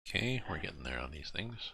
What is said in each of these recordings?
Okay, we're getting there on these things.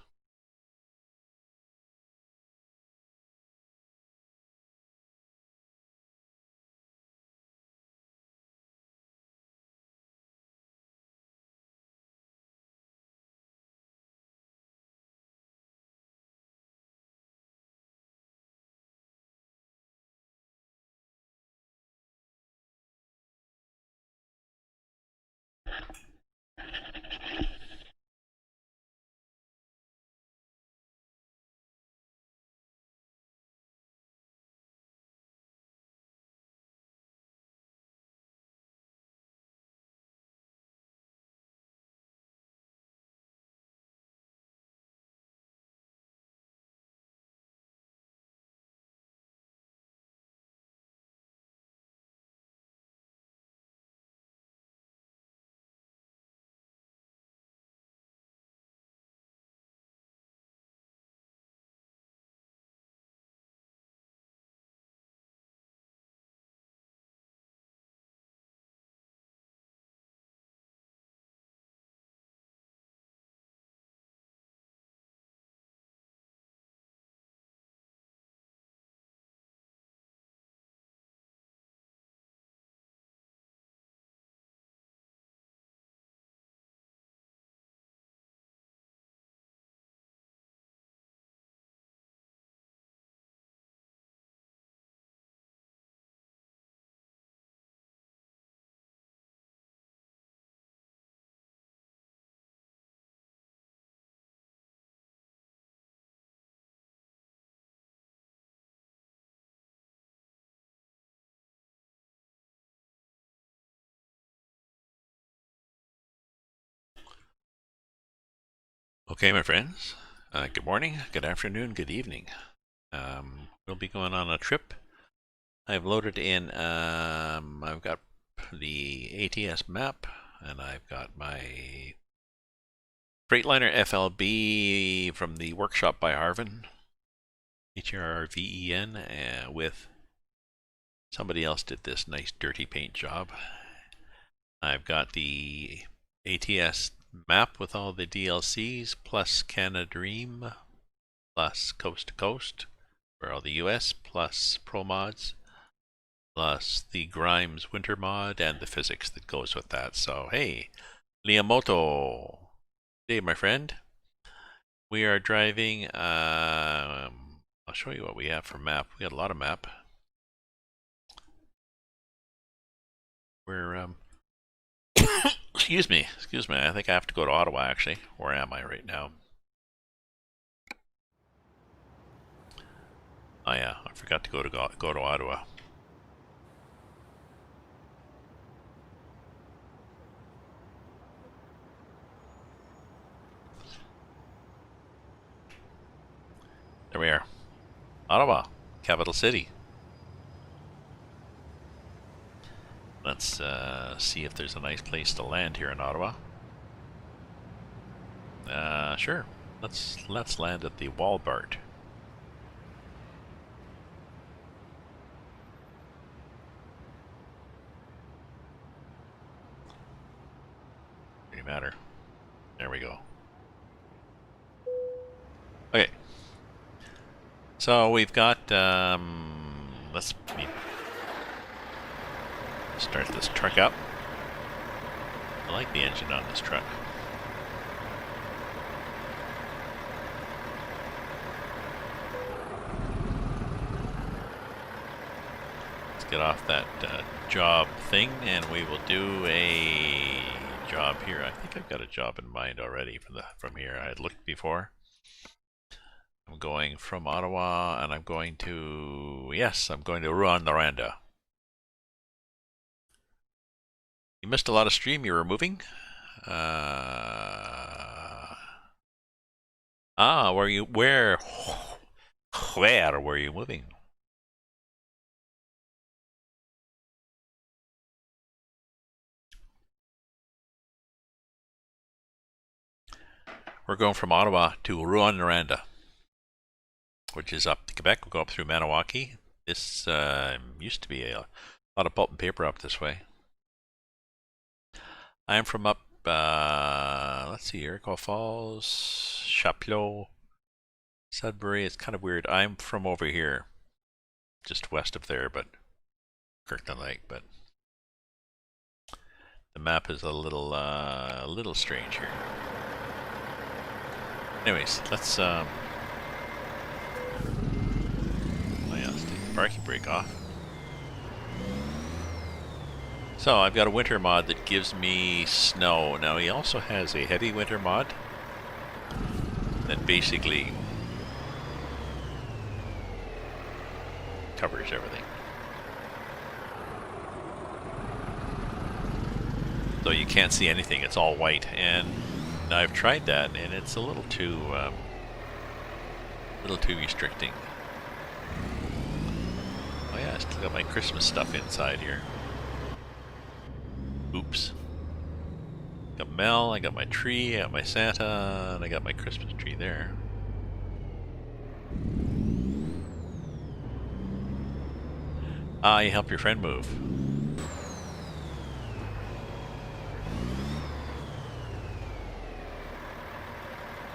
Okay, my friends. Good morning, good afternoon, good evening. We'll be going on a trip. I've loaded in, I've got the ATS map, and I've got my Freightliner FLB from the workshop by Harvin, HRVEN, with somebody else did this nice dirty paint job. I've got the ATS map with all the DLCs, plus Canada Dream, plus Coast to Coast for all the US, plus Pro Mods, plus the Grimes Winter mod, and the physics that goes with that. So, hey, Liamoto. Hey, my friend. We are driving, I'll show you what we have for map. We got a lot of map. We're, excuse me, I think I have to go to Ottawa, actually. Where am I right now? Oh yeah, I forgot to go to Ottawa. There we are. Ottawa, capital city. Let's see if there's a nice place to land here in Ottawa. Sure. Let's land at the Walbart. Doesn't matter. There we go. Okay. So we've got. Let's start this truck up. I like the engine on this truck. Let's get off that job thing, and we will do a job here. I think I've got a job in mind already from here. I had looked before. I'm going from Ottawa, and I'm going to Rouyn-Noranda. You missed a lot of stream. You were moving. Where were you moving? We're going from Ottawa to Rouyn-Noranda, which is up to Quebec. We'll go up through Maniwaki. This used to be a lot of pulp and paper up this way. I am from up let's see, Iroquois Falls, Chapleau, Sudbury. It's kind of weird. I'm from over here, just west of there, but Kirkland Lake, but the map is a little strange here. Anyways, let's oh yeah, let's take the parking brake off. So I've got a winter mod that gives me snow. Now he also has a heavy winter mod that basically covers everything. So you can't see anything, it's all white, and I've tried that and it's a little too restricting. Oh yeah, I still got my Christmas stuff inside here. Oops. Got Mel, I got my tree, I got my Santa, and I got my Christmas tree there. You help your friend move.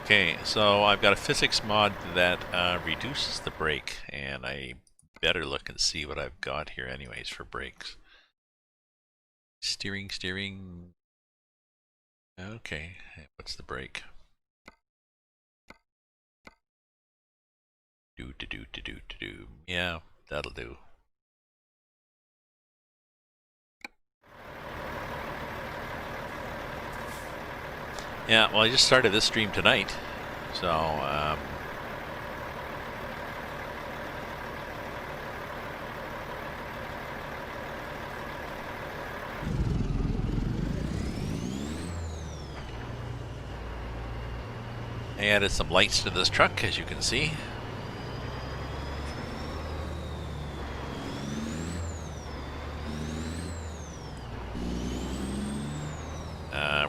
Okay, so I've got a physics mod that reduces the brake, and I better look and see what I've got here anyways for brakes. Steering. Okay, what's the brake? Do. Yeah, that'll do. Yeah, well, I just started this stream tonight, so I added some lights to this truck, as you can see.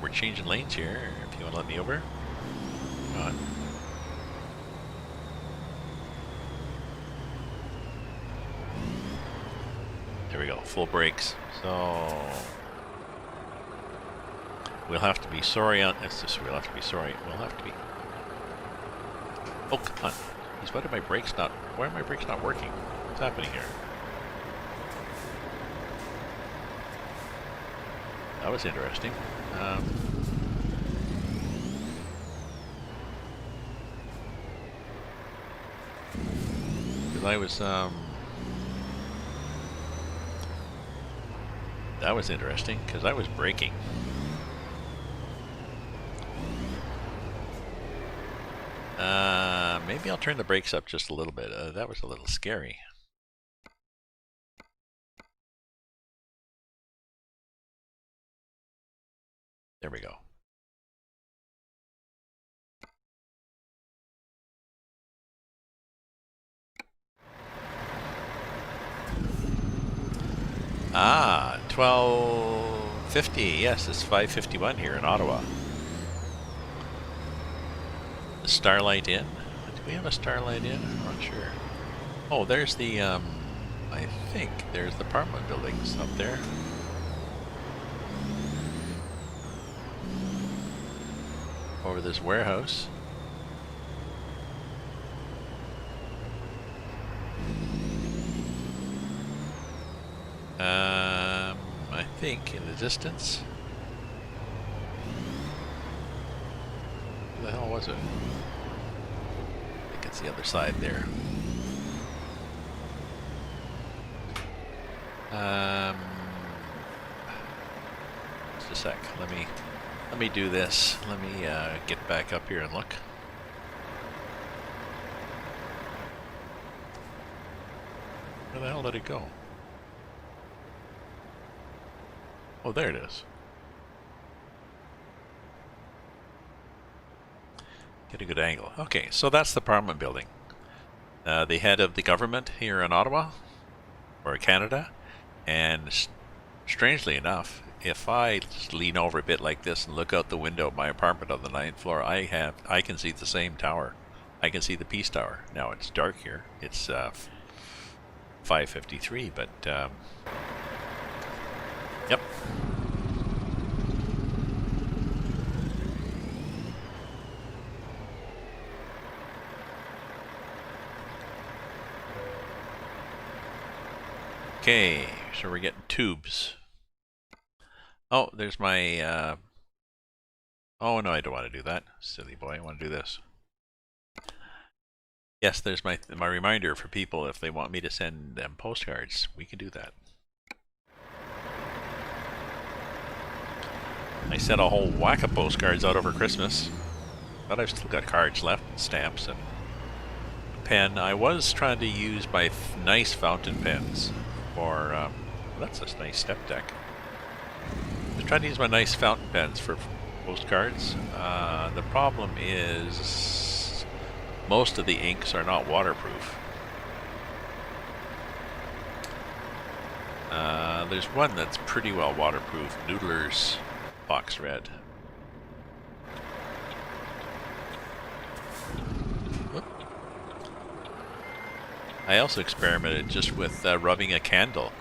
We're changing lanes here, if you want to let me over. Come on. There we go, full brakes. So we'll have to be sorry on this. We'll have to be sorry. We'll have to be. Oh, come on. Jeez, why are my brakes not working? What's happening here? That was interesting. Because I was, that was interesting, because I was braking. Maybe I'll turn the brakes up just a little bit. That was a little scary. There we go. Ah, 12:50. Yes, it's 5:51 here in Ottawa. The Starlight Inn. Do we have a Starlight Inn? I'm not sure. Oh, there's the, I think there's the apartment buildings up there. Over this warehouse. I think in the distance. Where the hell was it? I think it's the other side there. Just a sec. Let me do this. Let me get back up here and look. Where the hell did it go? Oh, there it is. Get a good angle. Okay, so that's the Parliament building. The head of the government here in Ottawa, or Canada, and strangely enough, if I just lean over a bit like this and look out the window of my apartment on the 9th floor, I can see the same tower. I can see the Peace Tower. Now it's dark here. It's 5:53, but yep. Okay, so we're getting tubes. Oh, there's my, oh no, I don't want to do that. Silly boy, I want to do this. Yes, there's my reminder for people if they want me to send them postcards. We can do that. I sent a whole whack of postcards out over Christmas, but I've still got cards left, and stamps, and a pen. I was trying to use my nice fountain pens for, well, that's a nice step deck. I was trying to use my nice fountain pens for postcards. The problem is most of the inks are not waterproof. There's one that's pretty well waterproof, Noodler's Box Red. Whoop. I also experimented just with rubbing a candle,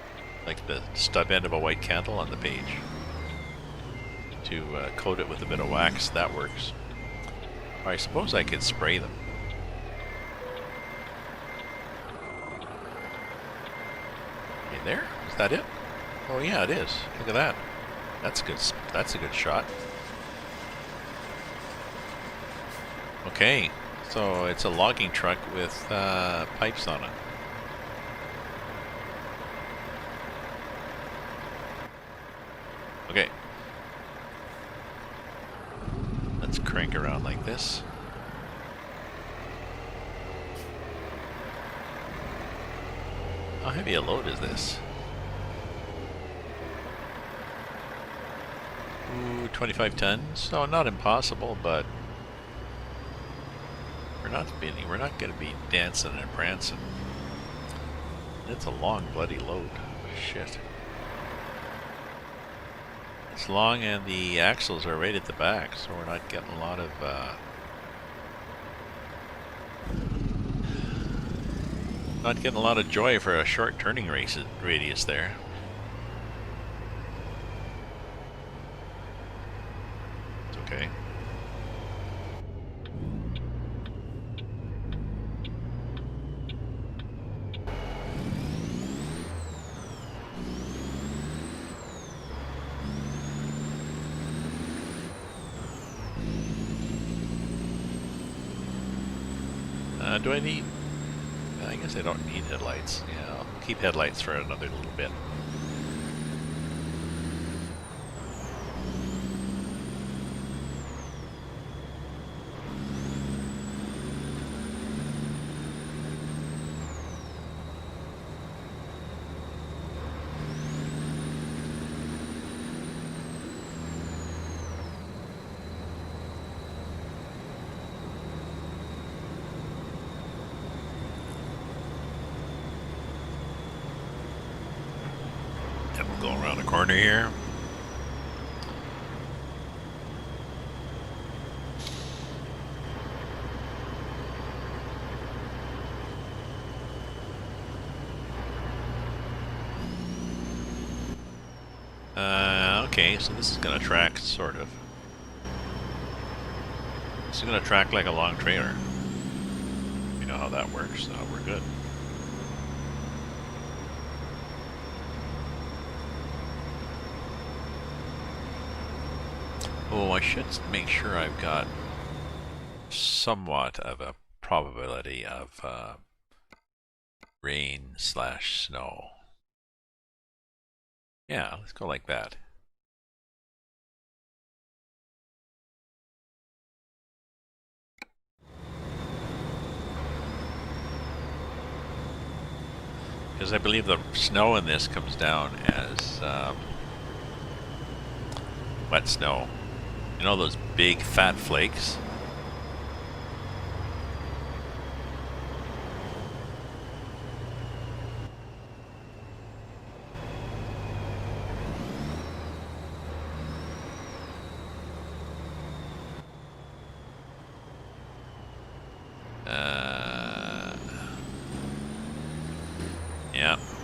like the stub end of a white candle on the page, to coat it with a bit of wax. That works. Or I suppose I could spray them. Are there? Is that it? Oh yeah, it is. Look at that. That's good. That's a good shot. Okay, so it's a logging truck with pipes on it. Okay. Let's crank around like this. How heavy a load is this? Ooh, 25 tons. So not impossible, but we're not going to be dancing and prancing. It's a long bloody load. Shit. It's long, and the axles are right at the back, so we're not getting a lot of joy for a short turning radius there. It's okay. Do I need... I guess I don't need headlights. Yeah, I'll keep headlights for another little bit. Go around the corner here. Okay, so this is gonna track, sort of. This is gonna track like a long trailer. You know how that works, so we're good. Oh, I should make sure I've got somewhat of a probability of rain/snow. Yeah, let's go like that. Because I believe the snow in this comes down as wet snow. You know those big fat flakes?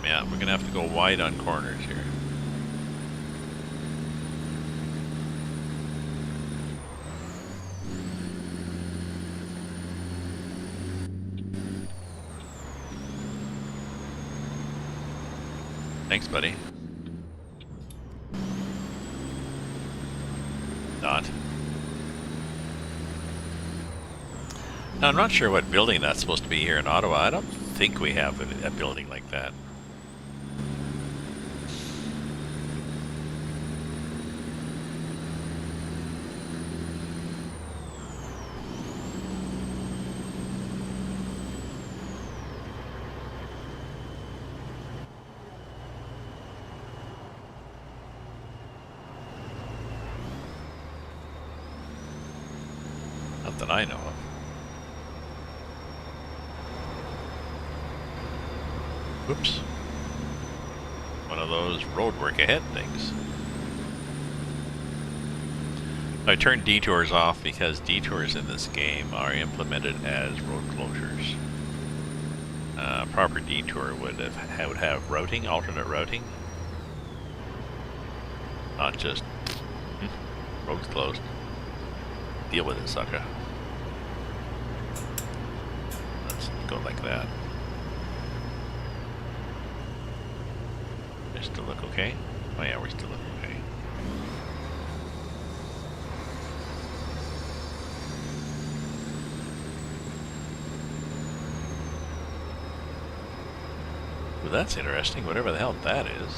Yeah, we're gonna have to go wide on corners here. Thanks, buddy. Not. Now, I'm not sure what building that's supposed to be here in Ottawa. I don't think we have a building like that. Not that I know of. Oops. One of those road work ahead things. I turned detours off because detours in this game are implemented as road closures. Proper detour would have routing, alternate routing. Not just road's closed. Deal with it, sucker. Let's go like that. They still look okay? Oh yeah, we still look okay. Well, that's interesting, whatever the hell that is.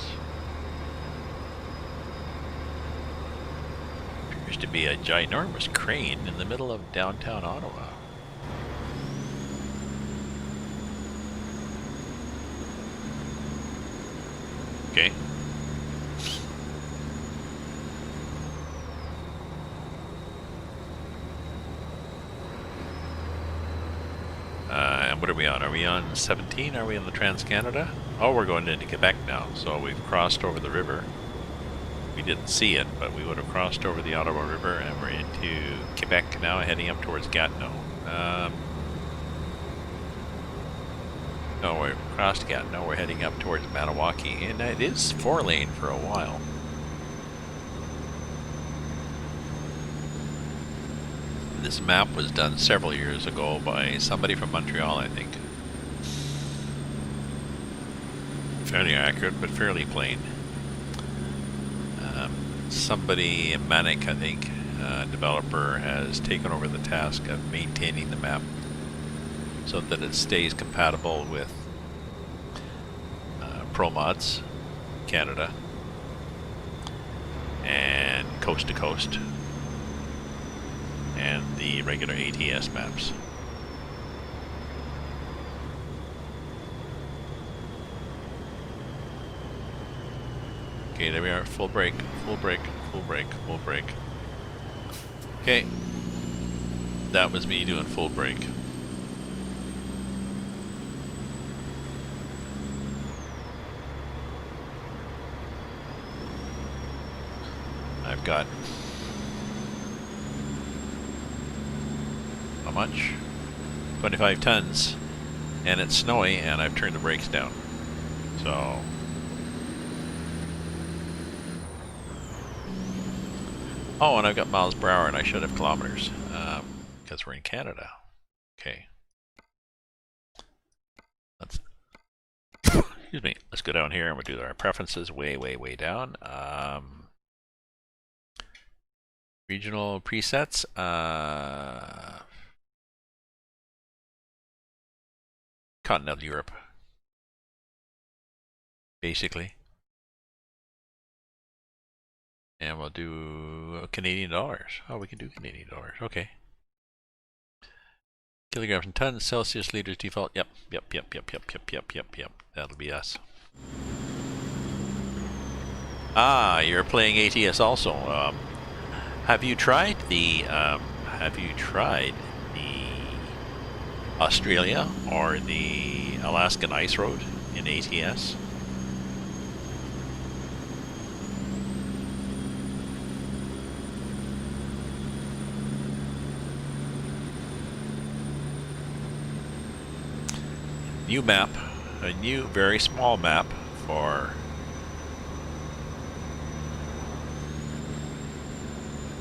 Appears to be a ginormous crane in the middle of downtown Ottawa. Okay. And what are we on? Are we on 17? Are we in the Trans-Canada? Oh, we're going into Quebec now, so we've crossed over the river. We didn't see it, but we would have crossed over the Ottawa River, and we're into Quebec now, heading up towards Gatineau. No, we've crossed Gatineau, we're heading up towards Maniwaki, and it is 4-lane for a while. This map was done several years ago by somebody from Montreal, I think. Fairly accurate, but fairly plain. Somebody, Manic, I think, developer, has taken over the task of maintaining the map so that it stays compatible with ProMods Canada and Coast to Coast and the regular ATS maps. Okay, there we are. Full brake, full brake, full brake, full brake. Okay. That was me doing full brake. I've got how much? 25 tons, and it's snowy, and I've turned the brakes down. So oh, and I've got miles per hour, and I should have kilometers, because we're in Canada. Okay. Let's, excuse me, let's go down here and we'll do our preferences way, way, way down. Regional presets. Continental Europe, basically. And we'll do Canadian dollars. Oh, we can do Canadian dollars. Okay. Kilograms and tons, Celsius, liters default. Yep. That'll be us. Ah, you're playing ATS also. Have you tried the Australia or the Alaskan Ice Road in ATS? New map, a new very small map for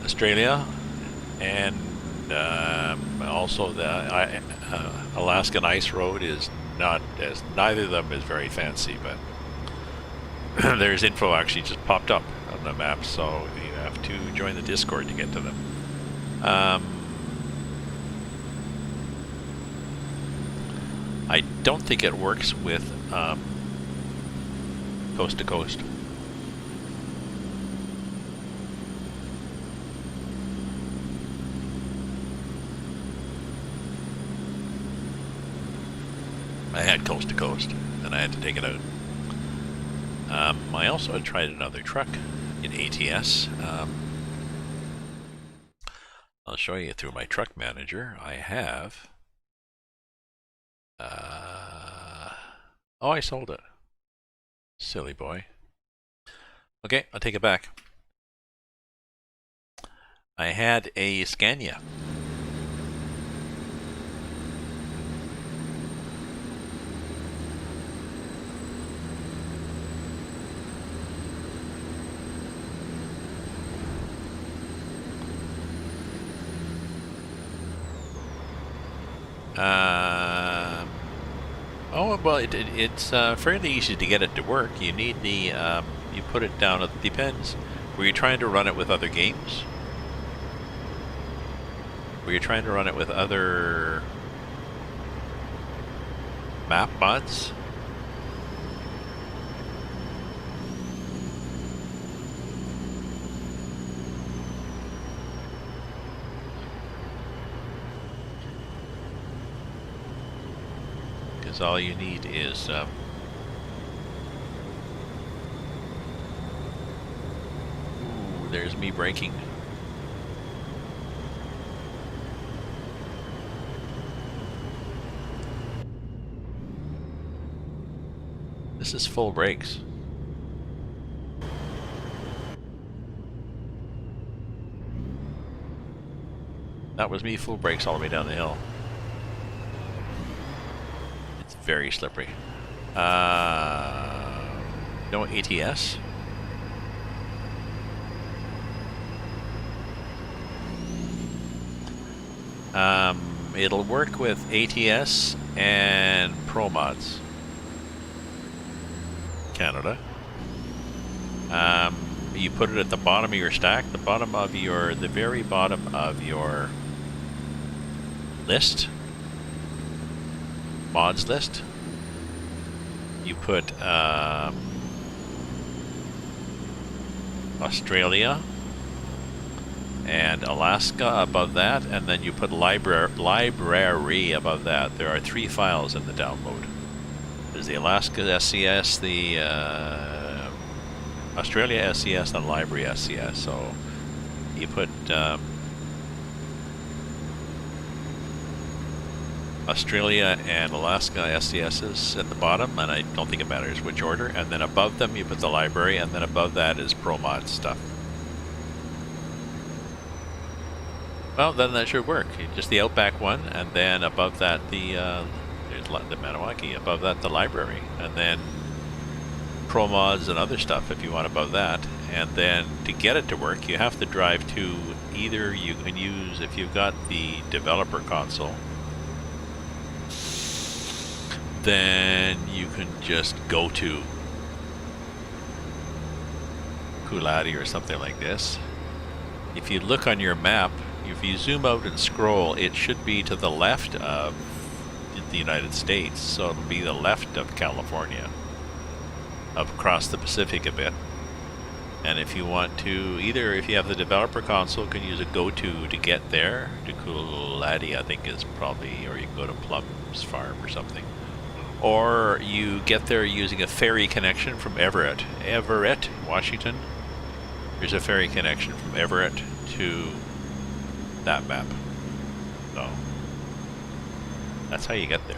Australia, and also the Alaskan Ice Road is not as, neither of them is very fancy, but there's info actually just popped up on the map, so you have to join the Discord to get to them. I don't think it works with coast to coast. I had coast to coast, and I had to take it out. I also had tried another truck in ATS. I'll show you through my truck manager. I have... oh, I sold it. Silly boy. Okay, I'll take it back. I had a Scania. Oh, well, it's fairly easy to get it to work. You need the, you put it down, it depends. Were you trying to run it with other games? Were you trying to run it with other map mods? Because all you need is ooh, there's me braking. This is full brakes. That was me full brakes all the way down the hill. It's very slippery. No ATS. It'll work with ATS and Pro Mods. Canada. You put it at the bottom of your stack, the very bottom of your list, mods list. You put Australia and Alaska above that, and then you put library above that. There are 3 files in the download. There's the Alaska SCS, the Australia SCS, and library SCS. So you put Australia and Alaska SCSs at the bottom, and I don't think it matters which order. And then above them you put the library, and then above that is Pro Mod stuff. Well, then that should work. Just the Outback one, and then above that the Maniwaki, above that the library, and then Pro Mods and other stuff if you want above that. And then to get it to work, you have to drive to either, you can use, if you've got the developer console, then you can just go to Coolati or something like this. If you look on your map, if you zoom out and scroll, it should be to the left of the United States, so it'll be the left of California, up across the Pacific a bit. And if you want to, either if you have the developer console, you can use a go-to get there to Coolati, I think is probably, or you can go to Plum's Farm or something, or you get there using a ferry connection from Everett, Washington. There's a ferry connection from Everett to that map. So that's how you get there.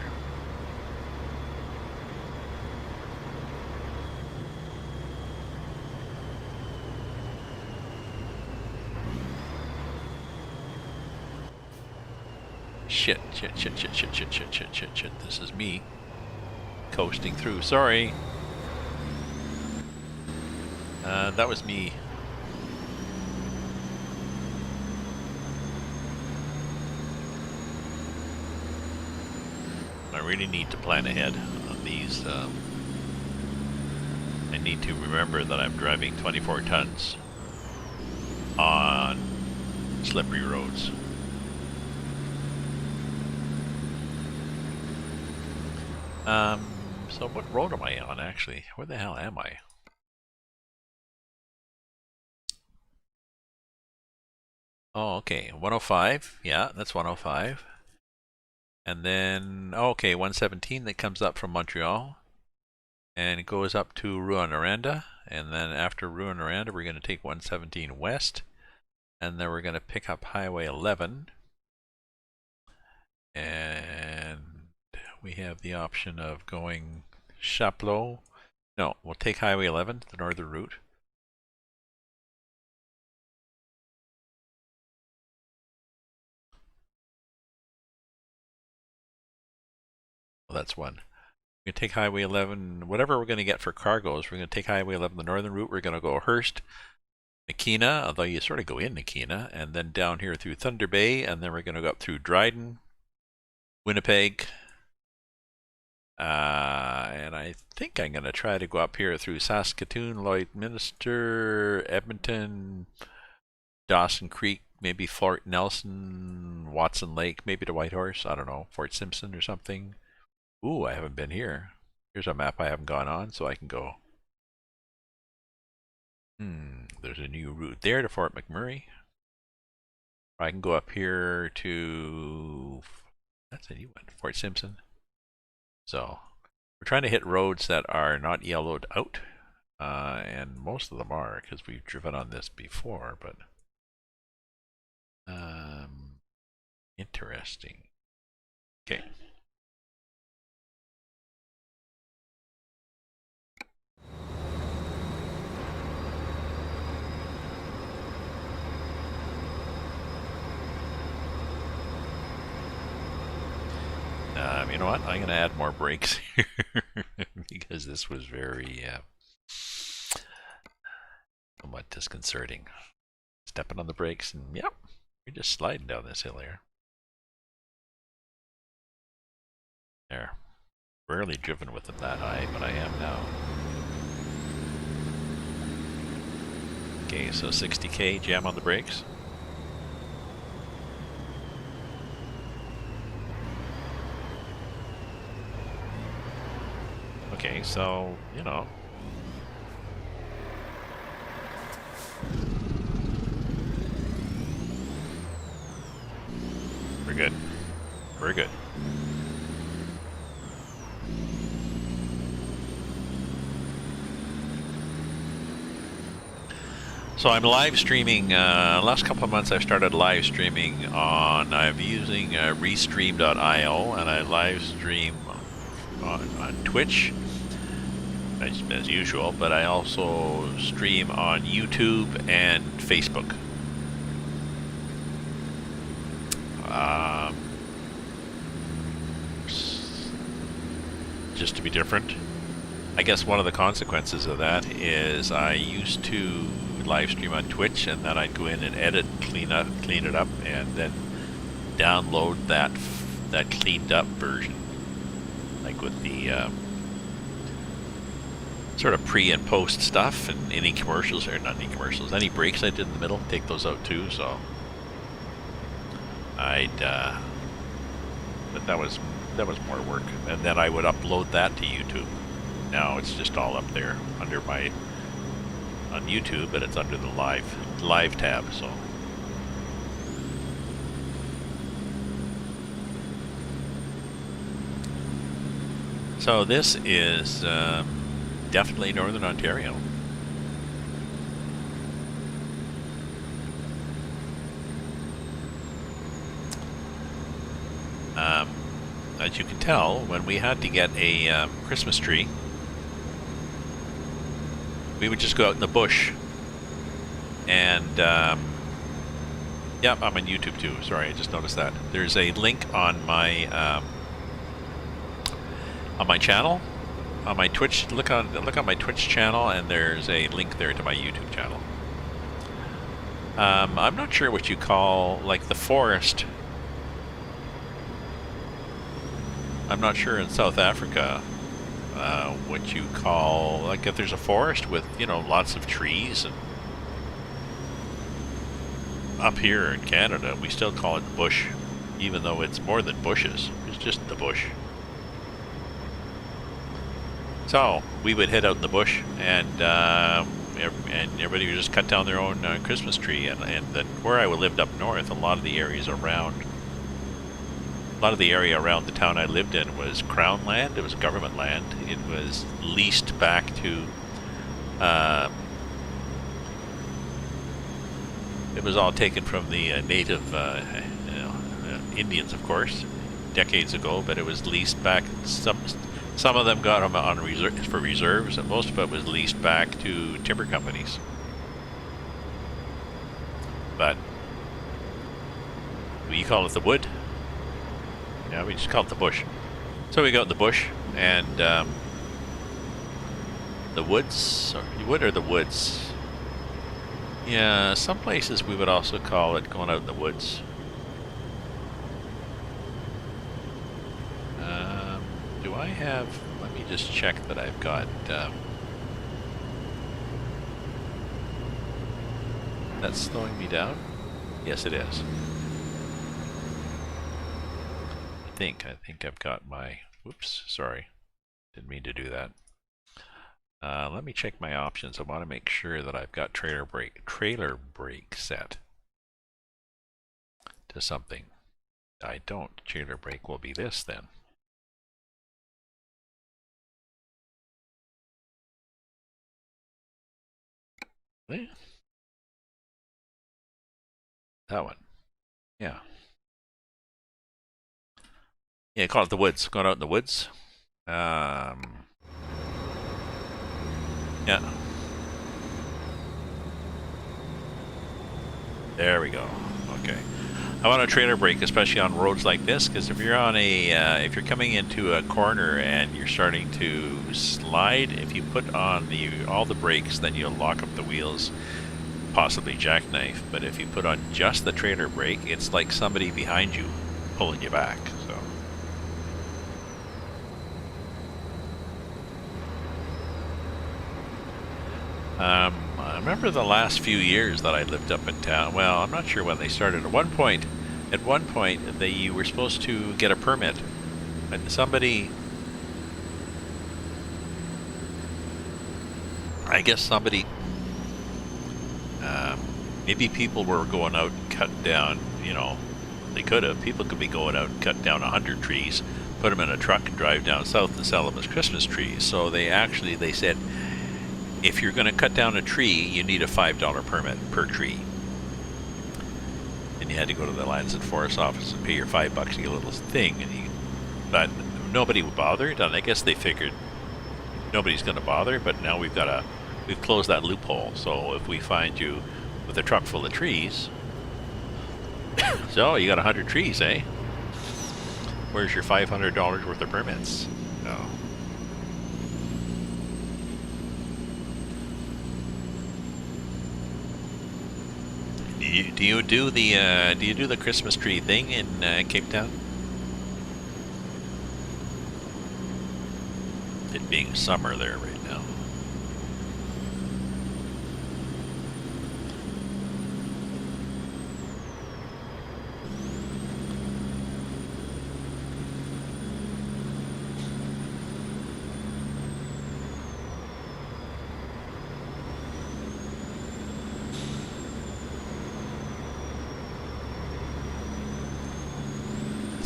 Shit. This is me coasting through. Sorry. That was me. I really need to plan ahead on these I need to remember that I'm driving 24 tons on slippery roads. So what road am I on actually? Where the hell am I? Oh, okay, 105. Yeah, that's 105. And then, oh, okay, 117 that comes up from Montreal. And it goes up to Rouyn-Noranda. And then after Rouyn-Noranda, we're going to take 117 west. And then we're going to pick up Highway 11. And we have the option of going Chapleau. No, we'll take Highway 11, the northern route. Well, that's one. We're going to take Highway 11, whatever we're going to get for cargoes. We're going to take Highway 11, the northern route. We're going to go Hearst, Makina, although you sort of go in Makina, and then down here through Thunder Bay, and then we're going to go up through Dryden, Winnipeg, and I think I'm going to try to go up here through Saskatoon, Lloydminster, Edmonton, Dawson Creek, maybe Fort Nelson, Watson Lake, maybe to Whitehorse, I don't know, Fort Simpson or something. Ooh, I haven't been here. Here's a map I haven't gone on, so I can go. There's a new route there to Fort McMurray. I can go up here to, that's a new one, Fort Simpson. So we're trying to hit roads that are not yellowed out, and most of them are because we've driven on this before, but interesting. Okay. You know what? I'm going to add more brakes here because this was very somewhat disconcerting. Stepping on the brakes and yep, you're just sliding down this hill here. There. Rarely driven with them that high, but I am now. Okay, so 60k, jam on the brakes. Okay, so, you know. We're good. We're good. So I'm live streaming, last couple of months I've started live streaming on, I'm using restream.io, and I live stream on Twitch, as usual, but I also stream on YouTube and Facebook. Just to be different. I guess one of the consequences of that is I used to live stream on Twitch, and then I'd go in and edit, clean it up, and then download that cleaned up version, like with the sort of pre and post stuff, and any commercials, or not any commercials, any breaks I did in the middle, take those out too. So but that was more work, and then I would upload that to YouTube. Now it's just all up there under on YouTube, but it's under the live tab. So this is definitely Northern Ontario. As you can tell, when we had to get a Christmas tree, we would just go out in the bush, and yeah, I'm on YouTube too. Sorry, I just noticed that. There's a link on my channel, on my Twitch. Look on my Twitch channel, and there's a link there to my YouTube channel. I'm not sure what you call, like, the forest. I'm not sure in South Africa what you call, like if there's a forest with, you know, lots of trees, and up here in Canada, we still call it bush, even though it's more than bushes. It's just the bush. So we would head out in the bush, and everybody would just cut down their own Christmas tree. And where I lived up north, a lot of the area around the town I lived in was crown land. It was government land. It was leased back to. It was all taken from the native Indians, of course, decades ago. But it was leased back. Some of them got them on for reserves, and most of it was leased back to timber companies. But we call it the wood. Yeah, we just call it the bush. So we go in the bush, and the woods, or wood or the woods. Yeah, some places we would also call it going out in the woods. Do I have, let me just check that I've got, that's slowing me down? Yes, it is. I think I've got my, whoops, sorry. Didn't mean to do that. Let me check my options. I want to make sure that I've got trailer brake set to something. I don't. Trailer brake will be this then. That one. Yeah. Yeah, call it the woods. Going out in the woods. Yeah. There we go. Okay. I want a trailer brake, especially on roads like this, because if you're on if you're coming into a corner and you're starting to slide, if you put on all the brakes, then you'll lock up the wheels, possibly jackknife. But if you put on just the trailer brake, it's like somebody behind you pulling you back. So. I remember the last few years that I lived up in town. Well, I'm not sure when they started. At one point, you were supposed to get a permit, and maybe people were going out and cutting down. You know, people could be going out and cut down 100 trees, put them in a truck, and drive down south and sell them as Christmas trees. So they said, if you're going to cut down a tree, you need a $5 permit per tree. And you had to go to the Lands and Forest office and pay your $5 to get a little thing. But nobody bothered, and I guess they figured nobody's going to bother. But now we've closed that loophole. So if we find you with a truck full of trees, so you got 100 trees, eh? Where's your $500 worth of permits? Oh. Do you do the Christmas tree thing in Cape Town? It being summer there right now.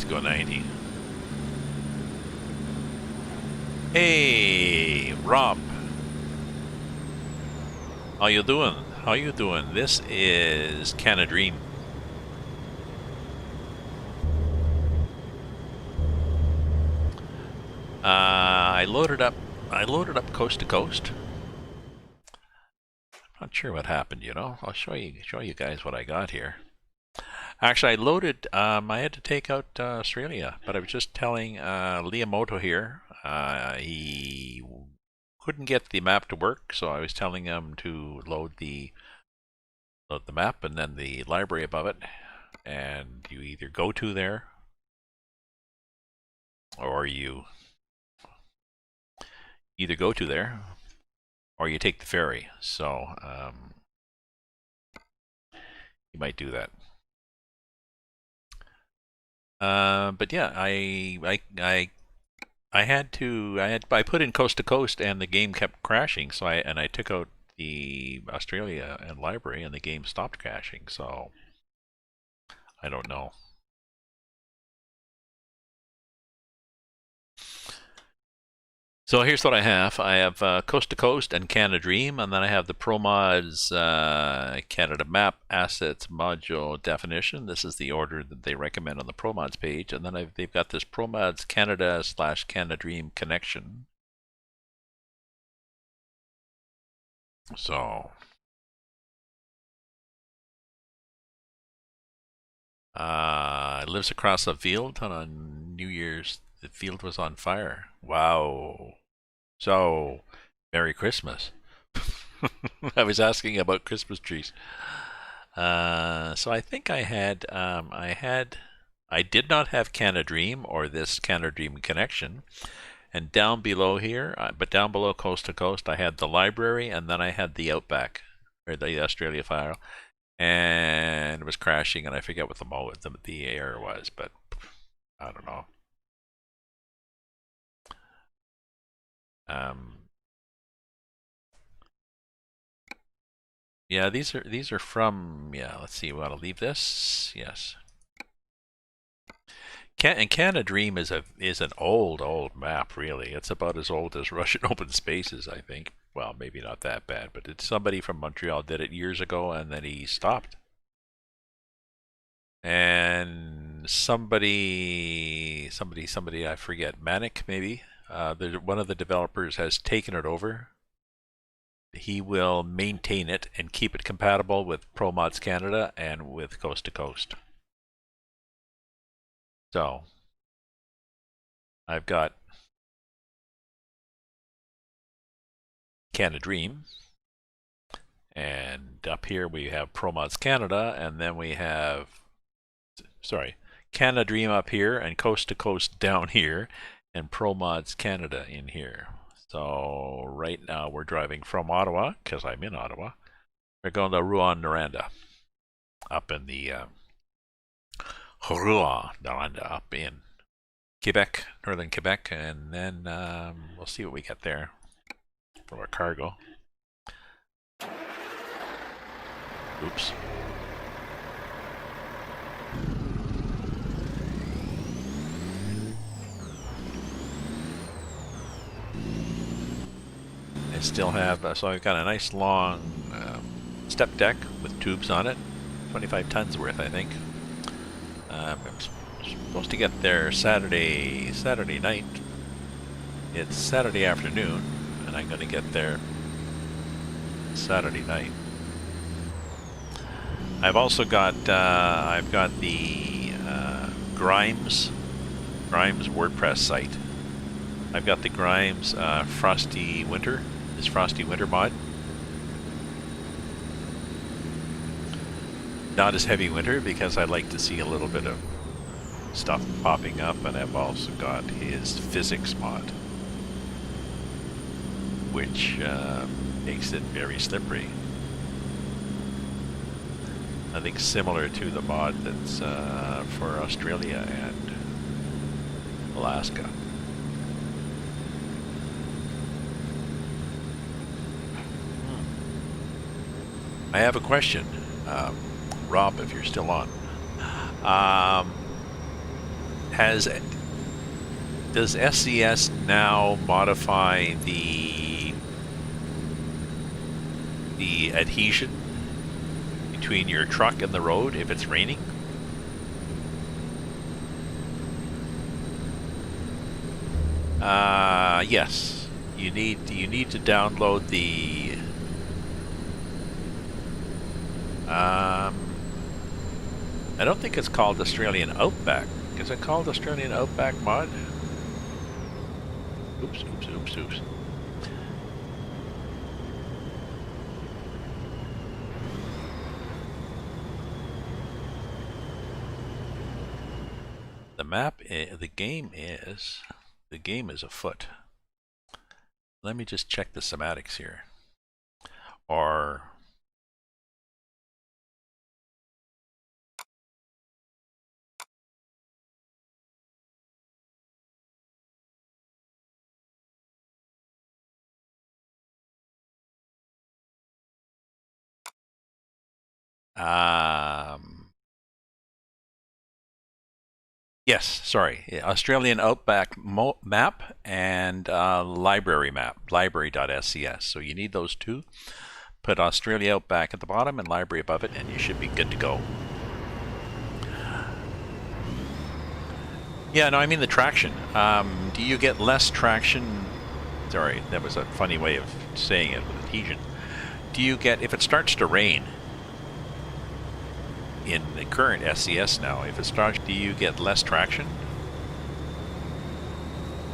Go 90. Hey, Rob. How you doing? This is Canada Dream. I loaded up coast to coast. I'm not sure what happened, you know. I'll show you guys what I got here. Actually, I loaded, I had to take out Australia, but I was just telling Liamoto here, he couldn't get the map to work, so I was telling him to load the map and then the library above it, and you either go to there, or you either go to there or you take the ferry. So you might do that. But yeah, I put in coast to coast and the game kept crashing. So I took out the Australia and library and the game stopped crashing. So I don't know. So here's what I have. I have Coast to Coast and Canada Dream, and then I have the ProMods Canada Map Assets Module Definition. This is the order that they recommend on the ProMods page, and then they've got this ProMods Canada / Canada Dream connection. So it lives across a field on New Year's. The field was on fire. Wow. So, Merry Christmas. I was asking about Christmas trees. So I think I did not have Canada Dream or this Canada Dream connection. And down below here, but down below Coast to Coast, I had the library and then I had the Outback, or the Australia file. And it was crashing and I forget what the error was, but I don't know. Yeah, these are from, yeah, let's see, we want to leave this. Yes. And Canada Dream is an old map, really. It's about as old as Russian Open Spaces, I think. Well, maybe not that bad, but it's somebody from Montreal did it years ago and then he stopped. And somebody, I forget, Manic maybe. One of the developers has taken it over. He will maintain it and keep it compatible with ProMods Canada and with Coast to Coast. So I've got Canada Dream, and up here we have ProMods Canada, and then we have, Canada Dream up here and Coast to Coast down here, and ProMods Canada in here. So right now we're driving from Ottawa, because I'm in Ottawa. We're going to Rouyn-Noranda, up in the Rouyn-Noranda, up in Quebec, northern Quebec, and then we'll see what we get there for our cargo. Oops. I still have, so I've got a nice long step deck with tubes on it, 25 tons worth, I think. I'm supposed to get there Saturday night. It's Saturday afternoon, and I'm going to get there Saturday night. I've also got the Grimes WordPress site. I've got the Grimes Frosty Winter. This Frosty Winter mod. Not as heavy winter because I like to see a little bit of stuff popping up, and I've also got his physics mod, which makes it very slippery. I think similar to the mod that's for Australia and Alaska. I have a question, Rob, if you're still on. Does SCS now modify the adhesion between your truck and the road if it's raining? Yes. You need to download the I don't think it's called Australian Outback. Is it called Australian Outback mod? Oops. The game is afoot. Let me just check the semantics here. Or yes, sorry. Australian Outback map and library map, library.scs. So you need those two. Put Australia Outback at the bottom and library above it, and you should be good to go. Yeah, no, I mean the traction. Do you get less traction? Sorry, that was a funny way of saying it with adhesion. Do you get, if it starts to rain in the current SCS now, if it starts, do you get less traction?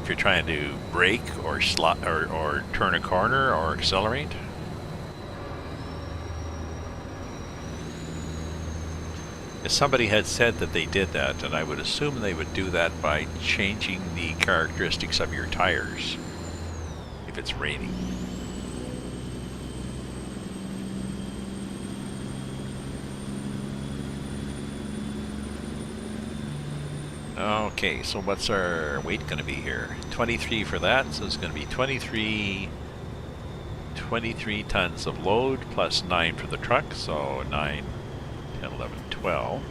If you're trying to brake or turn a corner or accelerate? If somebody had said that they did that, and I would assume they would do that by changing the characteristics of your tires if it's raining. Okay, so what's our weight going to be here? 23 for that, so it's going to be 23 tons of load plus 9 for the truck, so 9, 10, 11, 12.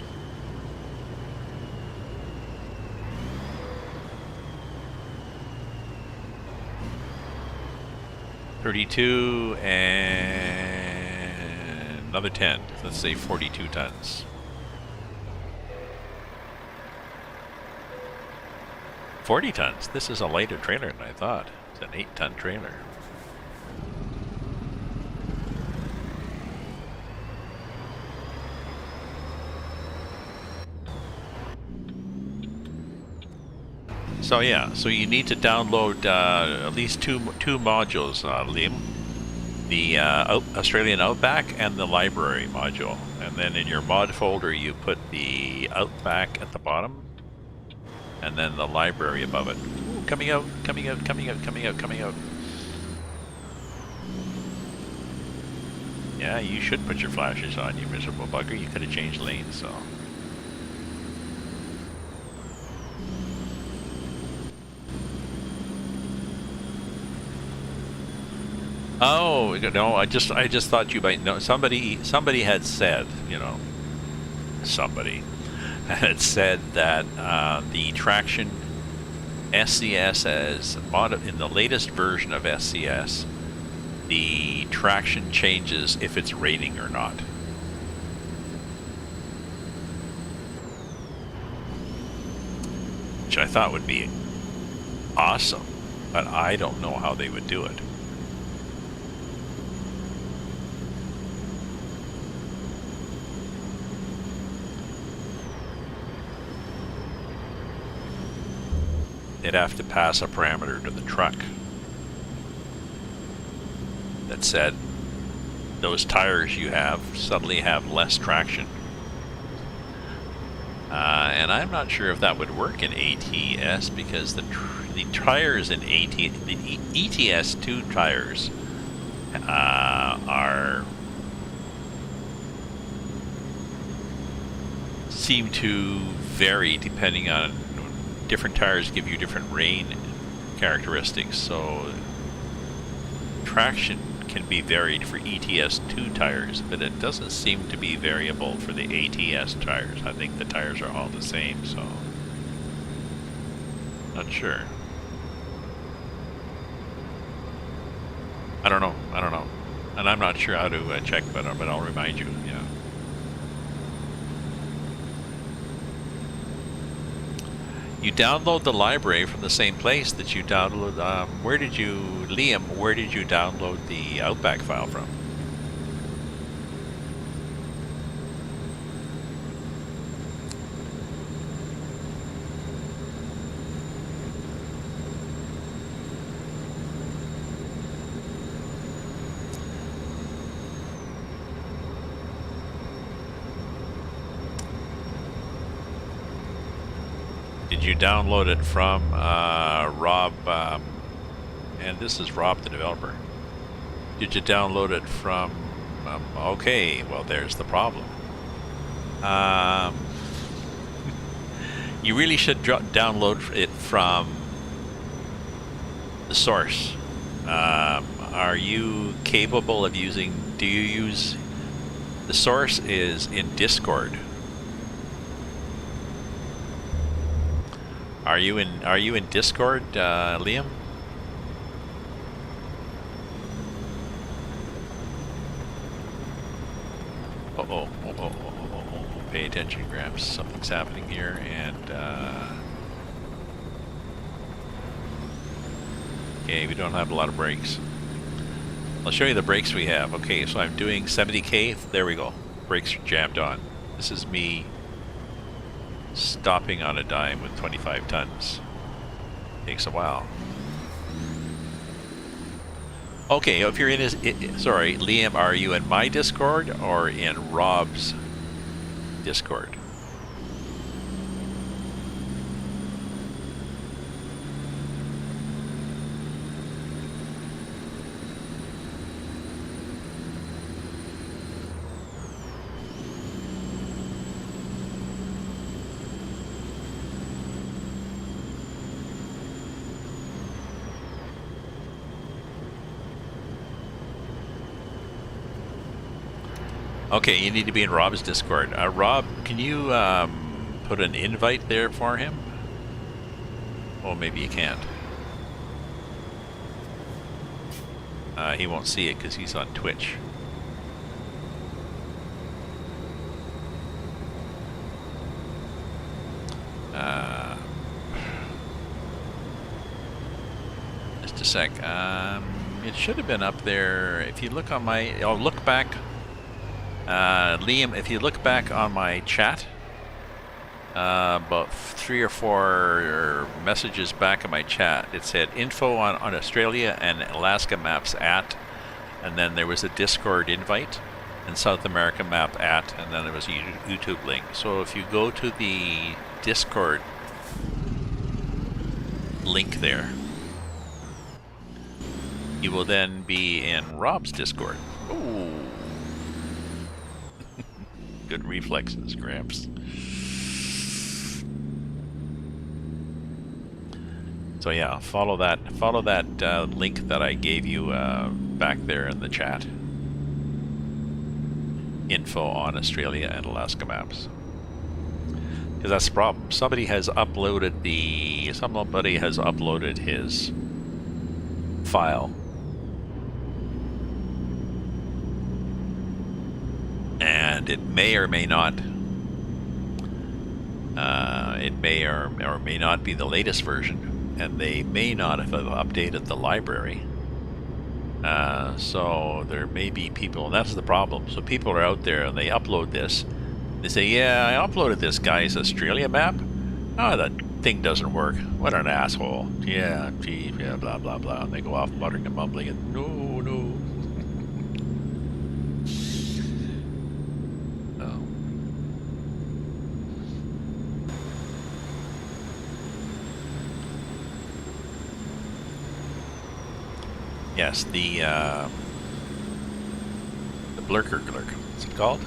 $32 and another 10. Let's say 42 tons. 40 tons. This is a lighter trailer than I thought. It's an 8-ton trailer. So yeah, so you need to download at least two modules, Liam. The Australian Outback and the library module. And then in your mod folder you put the Outback at the bottom and then the library above it. Ooh, coming out, coming out, coming out, coming out, coming out. Yeah, you should put your flashers on, you miserable bugger. You could have changed lanes, so. Oh no! I just thought you might know. Somebody had said, you know, somebody had said that the traction SCS as in the latest version of SCS, the traction changes if it's raining or not. Which I thought would be awesome, but I don't know how they would do it. They'd have to pass a parameter to the truck that said those tires you have suddenly have less traction. And I'm not sure if that would work in ATS because the tires in the ETS2 tires seem to vary depending on different tires give you different rain characteristics, so traction can be varied for ETS2 tires, but it doesn't seem to be variable for the ATS tires. I think the tires are all the same, so not sure. I don't know, and I'm not sure how to check, but I'll remind you. Yeah. You download the library from the same place that you download. Liam, where did you download the Outback file from? Did you download it from Rob and this is Rob, the developer. Did you download it from... okay, well, there's the problem. You really should download it from the source. Are you capable of using... do you use... the source is in Discord. Are you in Discord, Liam? Oh, pay attention, Gramps. Something's happening here, and okay, we don't have a lot of brakes. I'll show you the brakes we have. Okay, so I'm doing 70k. There we go. Brakes are jammed on. This is me stopping on a dime with 25 tons. Takes a while. Okay, if you're in his... sorry, Liam, are you in my Discord or in Rob's Discord? Okay, you need to be in Rob's Discord. Rob, can you put an invite there for him? Oh, maybe you can't. He won't see it because he's on Twitch. Just a sec. It should have been up there. If you look on my... I'll look back... Liam, if you look back on my chat, about 3 or 4 messages back in my chat, it said info on Australia and Alaska maps at, and then there was a Discord invite, and South America map at, and then there was a YouTube link. So if you go to the Discord link there, you will then be in Rob's Discord. Ooh. Good reflexes, Gramps. So yeah, follow that link that I gave you back there in the chat. Info on Australia and Alaska maps. Because that's the problem. Somebody has uploaded his file. And it may or may not, be the latest version, and they may not have updated the library. So there may be people, and that's the problem. So people are out there and they upload this. They say, "Yeah, I uploaded this guy's Australia map. Oh, that thing doesn't work. What an asshole. Yeah, gee, yeah, blah blah blah." And they go off muttering and mumbling, and no. Yes, the Blurker Glurk. What's it called?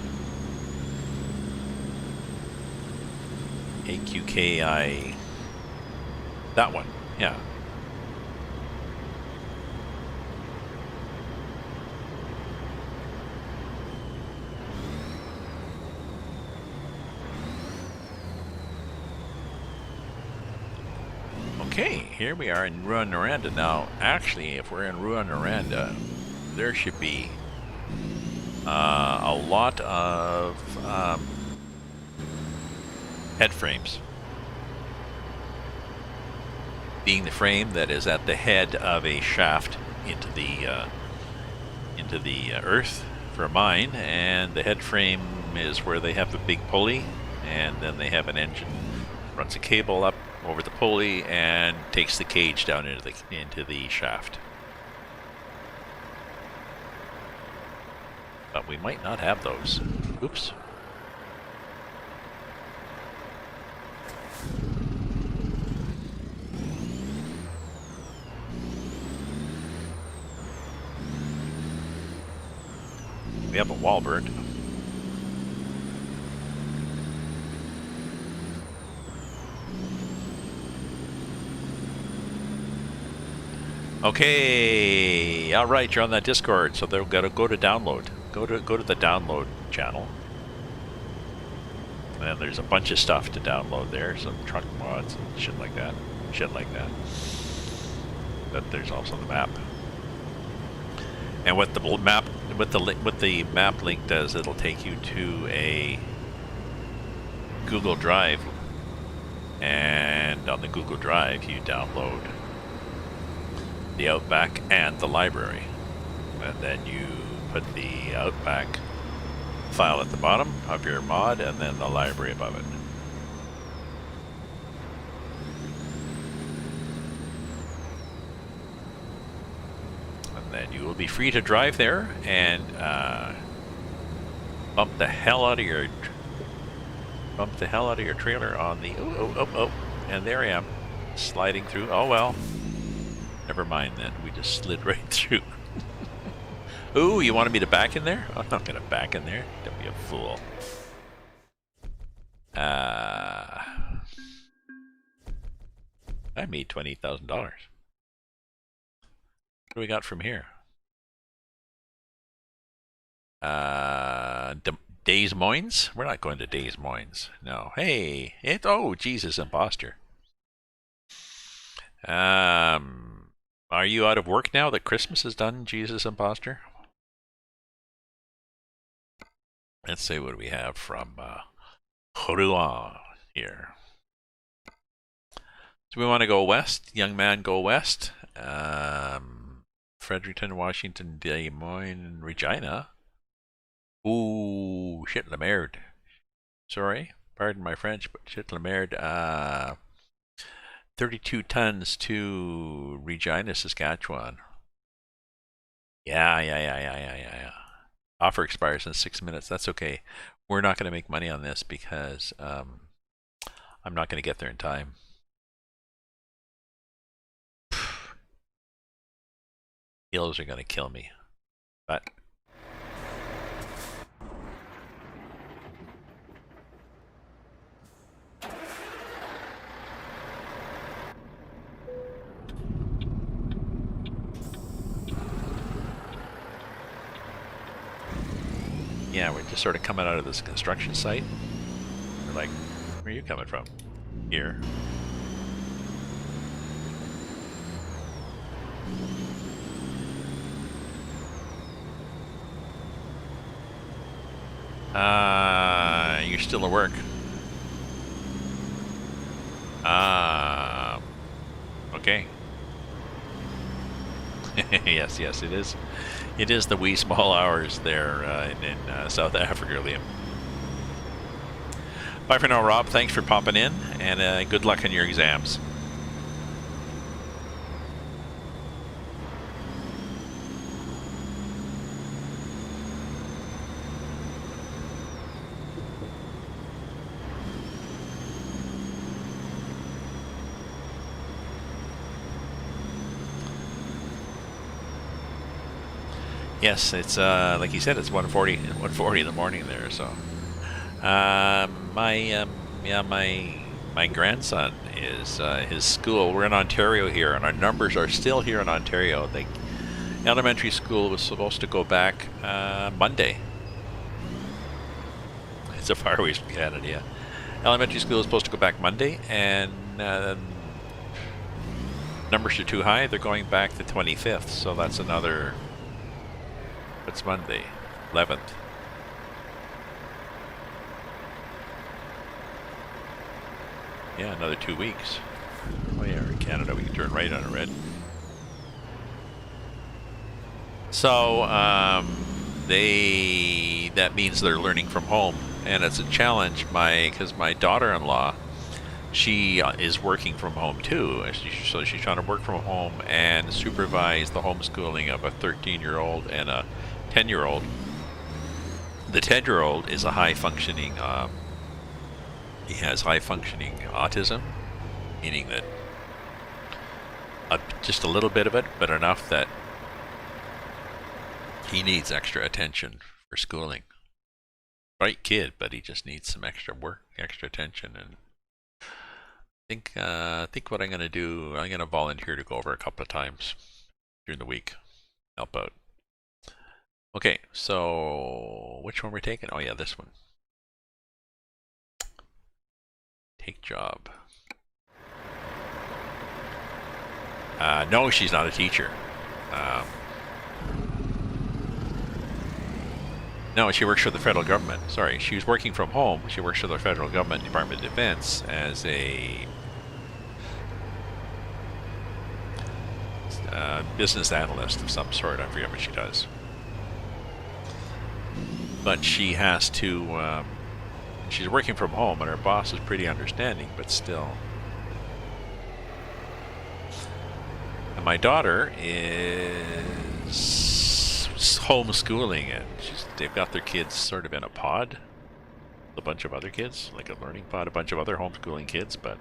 AQKI. That one, yeah. Okay, here we are in Rouyn-Noranda. Now, actually, if we're in Rouyn-Noranda, there should be a lot of head frames. Being the frame that is at the head of a shaft into the earth for a mine, and the head frame is where they have the big pulley, and then they have an engine, runs a cable up over the pulley and takes the cage down into the shaft. But we might not have those. Oops. We have a wall burnt. Okay, all right, you're on that Discord, so they'll gotta go to download. Go to the download channel. And there's a bunch of stuff to download there, some truck mods and shit like that. But there's also the map. And what the map link does, it'll take you to a Google Drive, and on the Google Drive you download the Outback and the library, and then you put the Outback file at the bottom of your mod and then the library above it. And then you will be free to drive there and bump the hell out of your trailer on the oh, and there I am, sliding through. Oh well, never mind then, we just slid right through. Ooh, you wanted me to back in there? I'm not gonna back in there. Don't be a fool. I made $28,000. What do we got from here? Des Moines? We're not going to Des Moines. No. Hey, oh, Jesus, imposter. Are you out of work now that Christmas is done, Jesus imposter? Let's see what we have from Rouen here. So we want to go west. Young man, go west. Fredericton, Washington, Des Moines, Regina. Ooh, shit la merde. Sorry, pardon my French, but shit la merde. 32 tons to Regina, Saskatchewan. Yeah. Offer expires in 6 minutes. That's okay. We're not going to make money on this because I'm not going to get there in time. Hills are going to kill me. But yeah, we're just sort of coming out of this construction site. We're like, where are you coming from? Here. You're still at work. Okay. yes, it is. It is the wee small hours there in South Africa, Liam. Bye for now, Rob. Thanks for popping in, and good luck in your exams. Yes, it's like you said, it's 1:40 in the morning there. So, my grandson is his school. We're in Ontario here, and our numbers are still here in Ontario. The elementary school was supposed to go back Monday. It's so far away from Canada. Yeah. Elementary school is supposed to go back Monday, and numbers are too high. They're going back the 25th, so that's another. What's Monday? 11th. Yeah, another 2 weeks. Oh yeah, we're in Canada. We can turn right on a red. So that means they're learning from home, and it's a challenge. Because my daughter-in-law, she is working from home too. So she's trying to work from home and supervise the homeschooling of a 13-year-old and a 10-year-old. The 10-year-old is a high-functioning. He has high-functioning autism, meaning that just a little bit of it, but enough that he needs extra attention for schooling. Bright kid, but he just needs some extra work, extra attention, and I think what I'm going to do, I'm going to volunteer to go over a couple of times during the week, help out. Okay, so which one we're taking? Oh yeah, this one. Take job. No, she's not a teacher. No, she works for the federal government. Sorry, she was working from home. She works for the federal government, Department of Defense, as a business analyst of some sort. I forget what she does. But she has to, she's working from home, and her boss is pretty understanding, but still. And my daughter is homeschooling, and they've got their kids sort of in a pod. A bunch of other kids, like a learning pod, a bunch of other homeschooling kids, but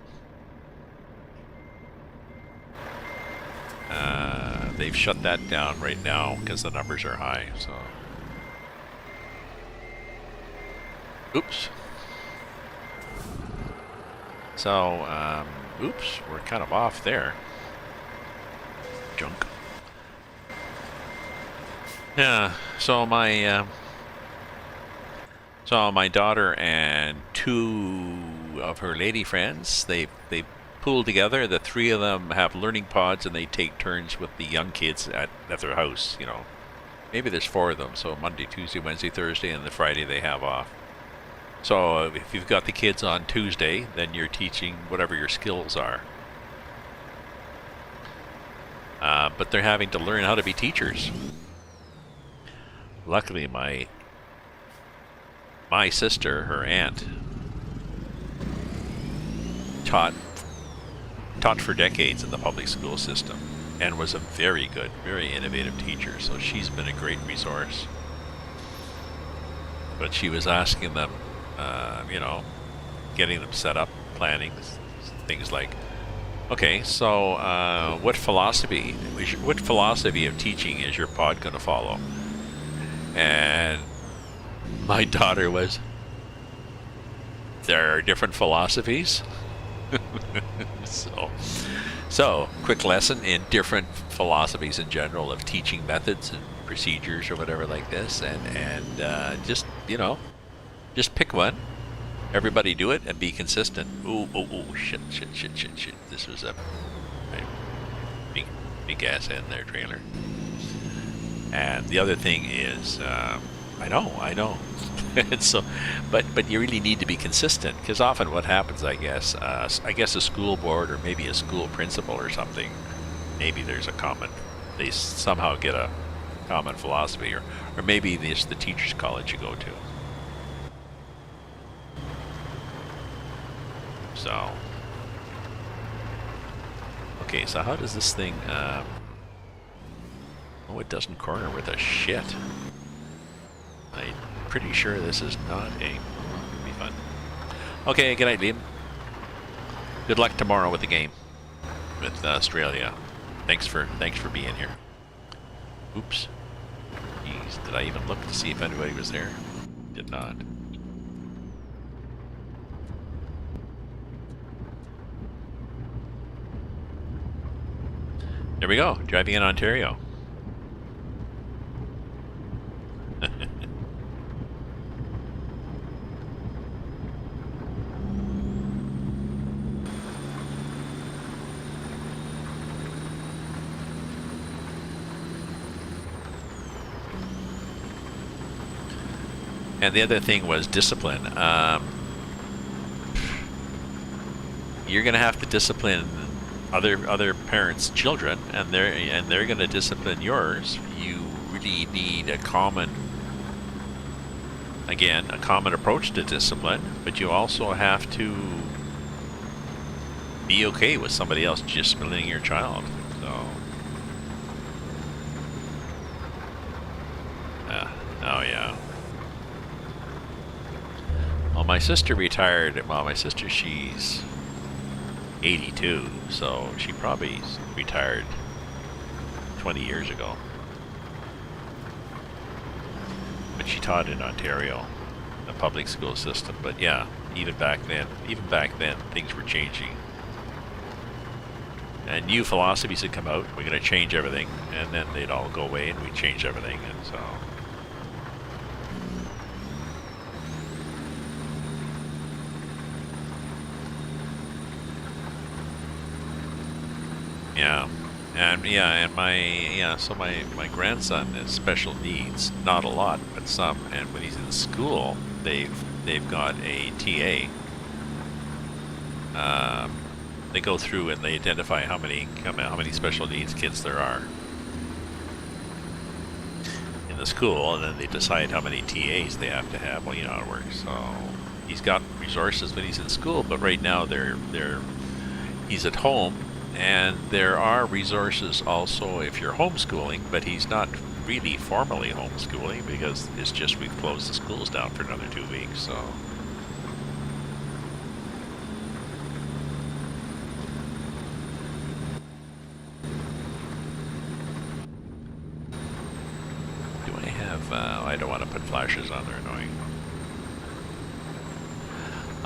they've shut that down right now because the numbers are high, so. Oops. So, oops, we're kind of off there. Junk. Yeah, so my daughter and two of her lady friends, they pool together. The three of them have learning pods, and they take turns with the young kids at their house. You know, maybe there's four of them. So Monday, Tuesday, Wednesday, Thursday, and the Friday they have off. So if you've got the kids on Tuesday, then you're teaching whatever your skills are. But they're having to learn how to be teachers. Luckily, my sister, her aunt, taught for decades in the public school system and was a very good, very innovative teacher. So she's been a great resource. But she was asking them, you know, getting them set up, planning things like, okay, so what philosophy of teaching is your pod going to follow? And my daughter was, there are different philosophies. So quick lesson in different philosophies in general of teaching methods and procedures or whatever like this, and just, you know, just pick one. Everybody do it and be consistent. Oh, shit. This was a big ass end there, trailer. And the other thing is, I know. So, but you really need to be consistent, because often what happens, I guess a school board or maybe a school principal or something, maybe there's they somehow get a common philosophy, or maybe it's the teachers' college you go to. So, okay, so how does this thing, oh, it doesn't corner with a shit. I'm pretty sure this is not a, it'll be fun. Okay, good night, Liam. Good luck tomorrow with the game with Australia. Thanks for being here. Oops. Jeez, did I even look to see if anybody was there? Did not. There we go, driving in Ontario. And the other thing was discipline. You're going to have to discipline other parents' children, and they're going to discipline yours. You really need a common approach to discipline, but you also have to be okay with somebody else disciplining your child. So, oh yeah. Well, my sister retired. Well, my sister, she's 82, so she probably retired 20 years ago. but she taught in Ontario, the public school system. But yeah, even back then, things were changing. And new philosophies had come out. We're going to change everything, and then they'd all go away, and we'd change everything, and so. Yeah, and so my grandson has special needs, not a lot, but some. And when he's in school, they've got a TA. They go through and they identify how many special needs kids there are in the school, and then they decide how many TAs they have to have. Well, you know how it works. So he's got resources when he's in school, but right now he's at home, and there are resources also if you're homeschooling, but he's not really formally homeschooling because it's just we've closed the schools down for another 2 weeks. So. I don't want to put flashes on, they're annoying.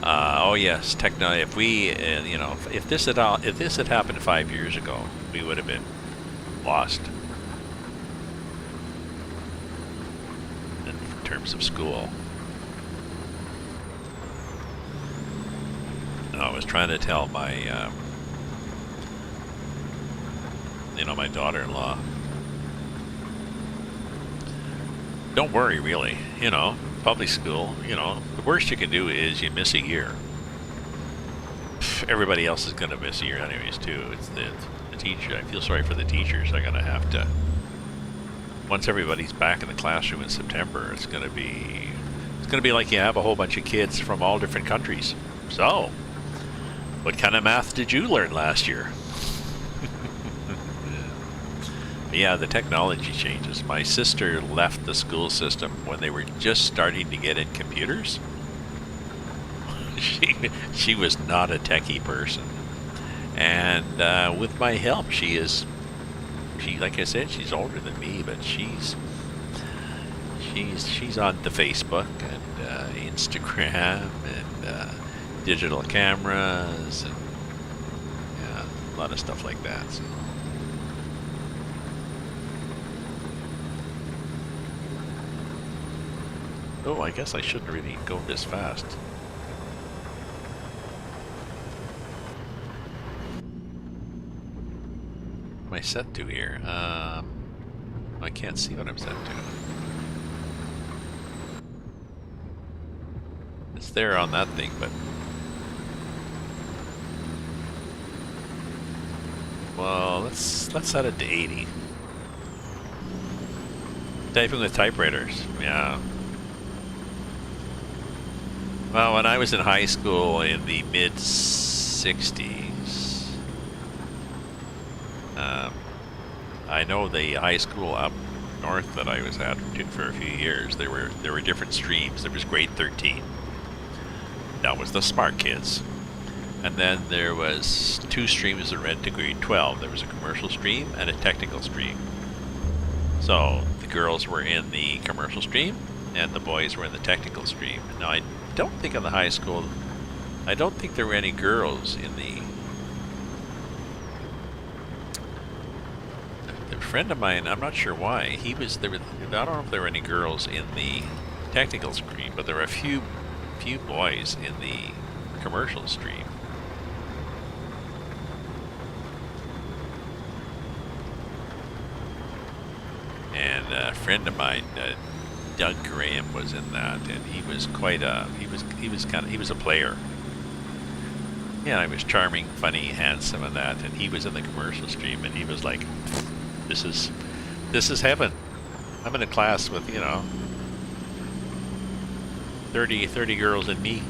Oh yes, if we, if this had happened 5 years ago, we would have been lost in terms of school. I was trying to tell my, my daughter-in-law. Don't worry, really. Public school, the worst you can do is you miss a year. Everybody else is going to miss a year anyways, too. It's the teacher. I feel sorry for the teachers. They're going to have to, once everybody's back in the classroom in September, it's going to be like you have a whole bunch of kids from all different countries. So, what kind of math did you learn last year? Yeah, the technology changes. My sister left the school system when they were just starting to get in computers. She was not a techie person, and with my help, she like I said, she's older than me, but she's on the Facebook and Instagram and digital cameras and a lot of stuff like that. So. Oh, I guess I shouldn't really go this fast. What am I set to here? I can't see what I'm set to. It's there on that thing, but... Well, let's set it to 80. Typing with typewriters, yeah. Well, when I was in high school in the mid-60s, I know the high school up north that I was at for a few years, there were different streams. There was grade 13. That was the smart kids. And then there was 2 streams that read to grade 12. There was a commercial stream and a technical stream. So the girls were in the commercial stream and the boys were in the technical stream. Now, I don't think in the high school, I don't think there were any girls in the... A friend of mine, I'm not sure why, I don't know if there were any girls in the technical stream, but there were a few boys in the commercial stream. And a friend of mine, Doug Graham, was in that, and he was quite he was a player. Yeah, he was charming, funny, handsome, and that, and he was in the commercial stream, and he was like, this is heaven. I'm in a class with 30 girls and me.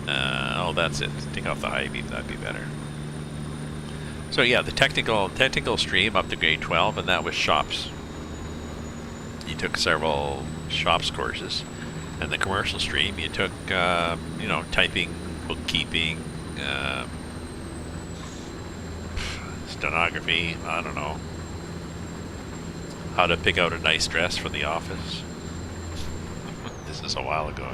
Oh, that's it. Take off the high beam, that'd be better. So yeah, the technical stream up to grade 12, and that was shops. You took several shops courses, and the commercial stream you took, typing, bookkeeping, stenography. I don't know. how to pick out a nice dress for the office. This is a while ago.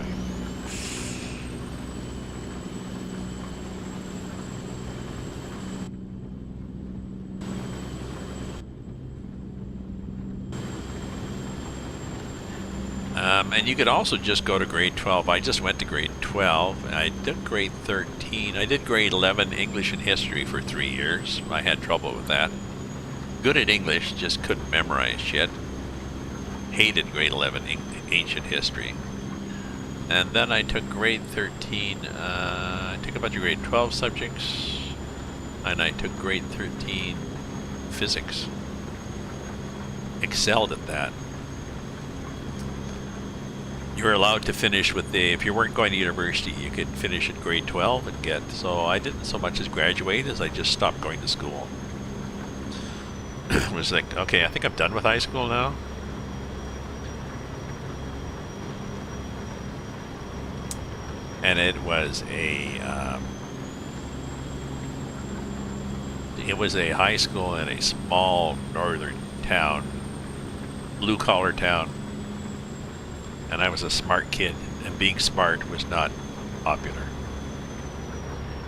And you could also just go to grade 12. I just went to grade 12. I did grade 13. I did grade 11 English and history for 3 years. I had trouble with that. Good at English, just couldn't memorize shit. Hated grade 11 ancient history. And then I took grade 13. I took a bunch of grade 12 subjects. And I took grade 13 physics. Excelled at that. You were allowed to finish with if you weren't going to university, you could finish at grade 12 and get, so I didn't so much as graduate as I just stopped going to school. It was like, okay, I think I'm done with high school now. And it was a high school in a small northern town, blue-collar town. And I was a smart kid, and being smart was not popular.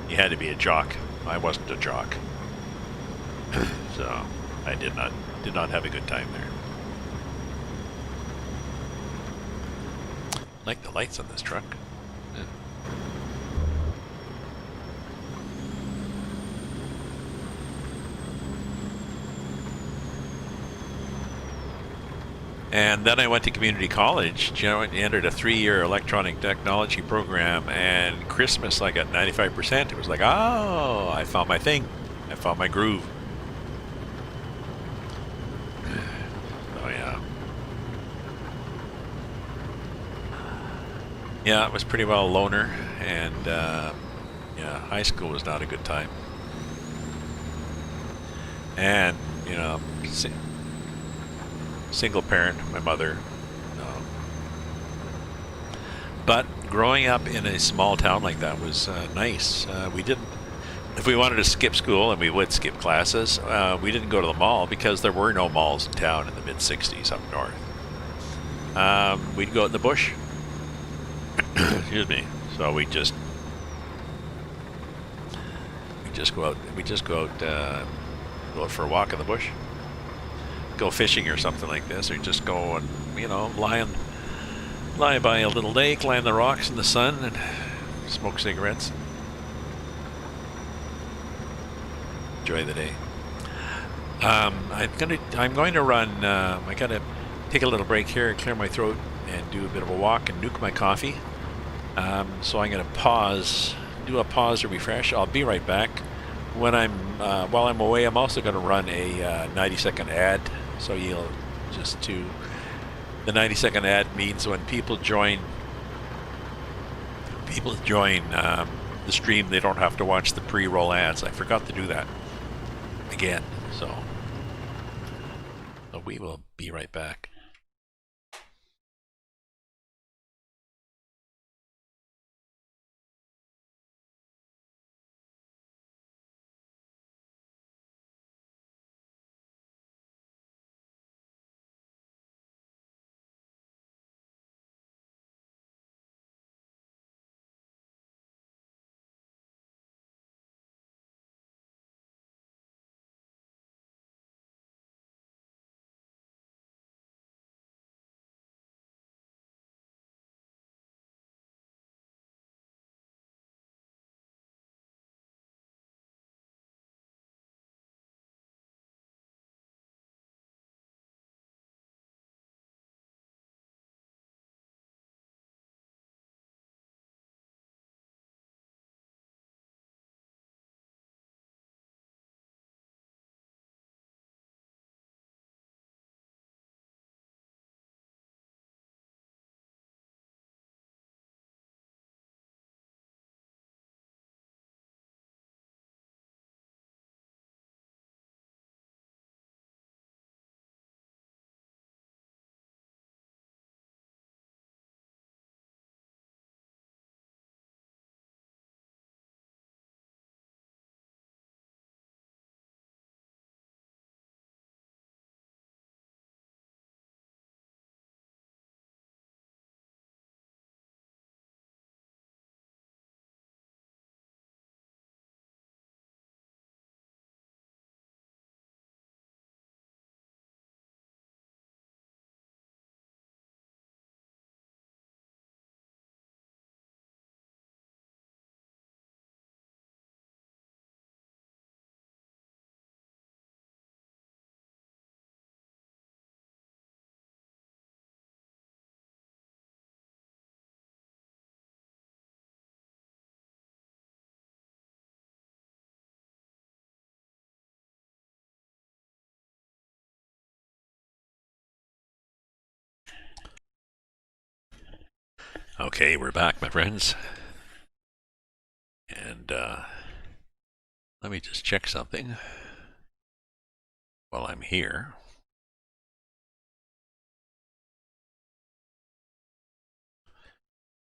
You had to be a jock. I wasn't a jock. So I did not have a good time there. Like the lights on this truck. Yeah. And then I went to community college, entered a 3-year electronic technology program, and Christmas I got 95%. It was like, oh, I found my thing. I found my groove. Oh, yeah. Yeah, it was pretty well a loner, and yeah, high school was not a good time. And, single parent, my mother. But growing up in a small town like that was nice. We didn't, if we wanted to skip school, and we would skip classes, we didn't go to the mall because there were no malls in town in the mid-60s up north. We'd go out in the bush. Excuse me. So we just go out for a walk in the bush. Go fishing or something like this, or just go and lie by a little lake, lie on the rocks in the sun, and smoke cigarettes. Enjoy the day. I'm going to run. I gotta take a little break here, clear my throat, and do a bit of a walk and nuke my coffee. So I'm gonna do a pause to refresh. I'll be right back. While I'm away, I'm also going to run a 90-second ad. So the 90-second ad means when people join the stream, they don't have to watch the pre-roll ads. I forgot to do that again. So we will be right back. Okay, we're back, my friends. And let me just check something while I'm here.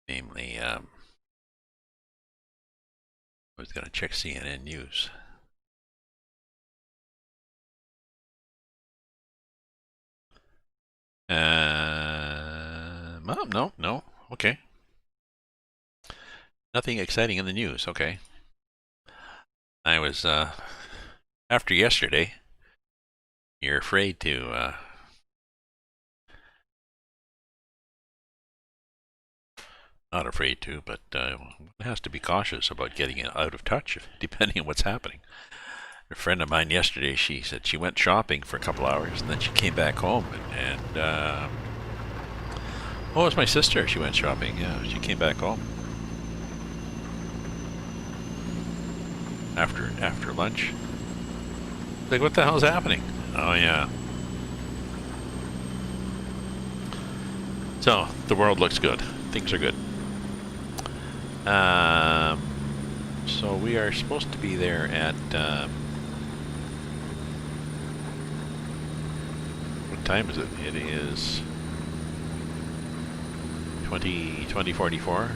Namely, I was going to check CNN News. Oh, no. Okay. Nothing exciting in the news. Okay. I was, after yesterday, you're afraid to, not afraid to, but one has to be cautious about getting out of touch, depending on what's happening. A friend of mine yesterday, she said she went shopping for a couple hours, and then she came back home, and oh, it was my sister. She went shopping. Yeah, she came back home after lunch. Like, what the hell's happening? Oh yeah. So the world looks good. Things are good. So we are supposed to be there at what time is it? It is 20:44.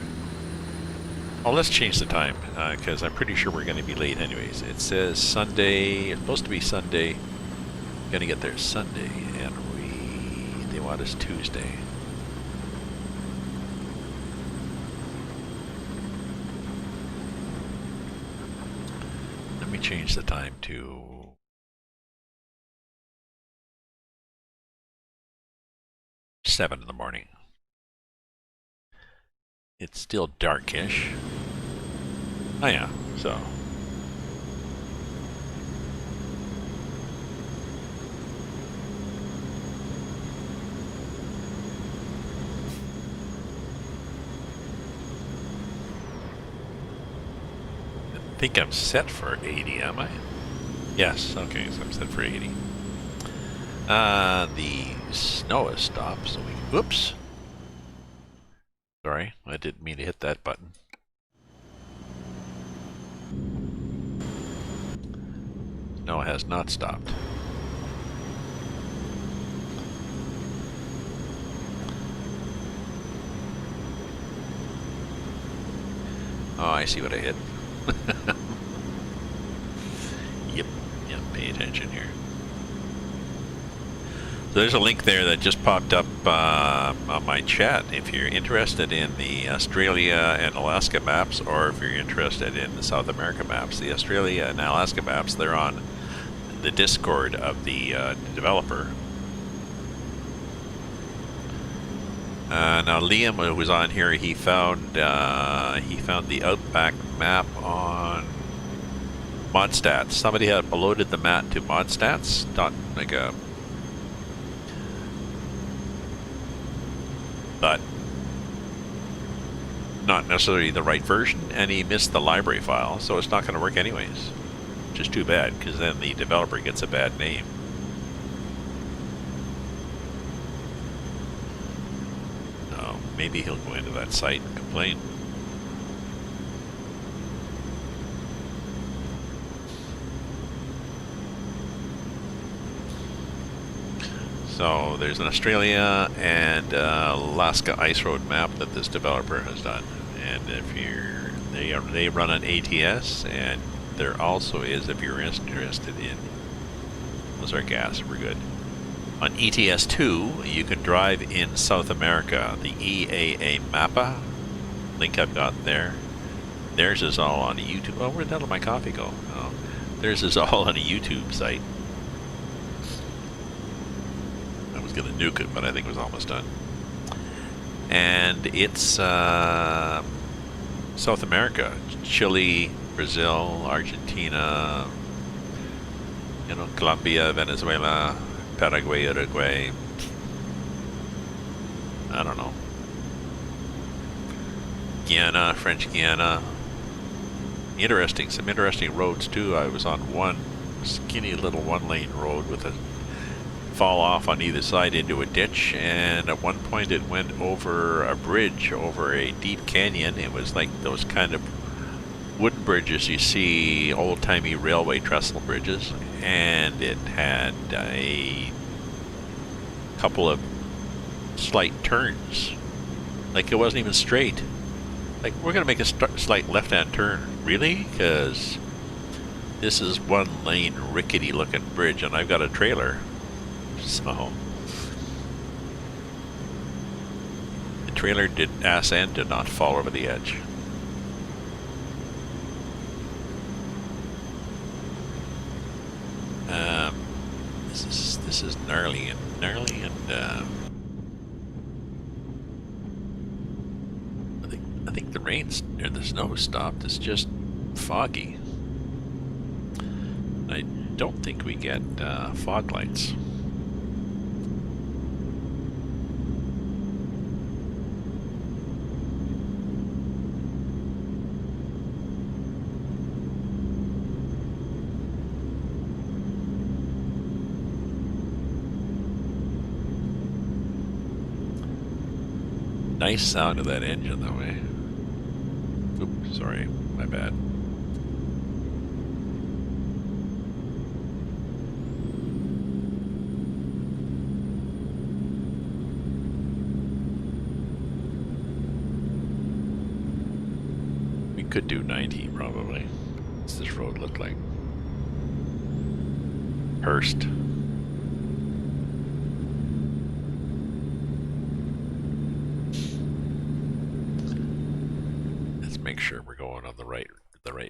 Oh, let's change the time because I'm pretty sure we're going to be late anyways. It says Sunday. It's supposed to be Sunday. Going to get there Sunday, and they want us Tuesday. Let me change the time to 7 in the morning. It's still darkish. Oh yeah, so. I think I'm set for 80, am I? Yes, okay, so I'm set for 80. The snow has stopped, so we, whoops. Sorry, I didn't mean to hit that button. No, it has not stopped. Oh, I see what I hit. Yep, pay attention here. So there's a link there that just popped up on my chat if you're interested in the Australia and Alaska maps, or if you're interested in the South America maps. The Australia and Alaska maps, they're on the Discord of the developer. Now Liam, who was on here, he found the Outback map on ModStats. Somebody had uploaded the map to ModStats, not like a, but not necessarily the right version, and he missed the library file, so it's not going to work anyways. Which is too bad, because then the developer gets a bad name. So maybe he'll go into that site and complain. So there's an Australia and Alaska ice road map that this developer has done, and if they run an ATS, and there also is, if you're interested in, those are gas, we're good. On ETS2, you can drive in South America. The EAA Mappa link I've got there. Theirs is all on a YouTube. Oh, where'd that all my coffee go? Oh, theirs is all on a YouTube site. Going to nuke it, but I think it was almost done. And it's South America, Chile, Brazil, Argentina, Colombia, Venezuela, Paraguay, Uruguay. I don't know. Guyana, French Guiana. Some interesting roads too. I was on one skinny little one-lane road with a fall off on either side into a ditch, and at one point it went over a bridge over a deep canyon. It was like those kind of wooden bridges you see, old-timey railway trestle bridges, and it had a couple of slight turns. Like it wasn't even straight. Like, we're gonna make a slight left-hand turn. Really? Because this is one lane rickety looking bridge and I've got a trailer. So the trailer did not fall over the edge. This is gnarly and I think the rain's or the snow stopped. It's just foggy. I don't think we get fog lights. Nice sound of that engine, though, eh? Oops, sorry, my bad. We could do 90, probably. What's this road look like? Hurst. Make sure we're going on the right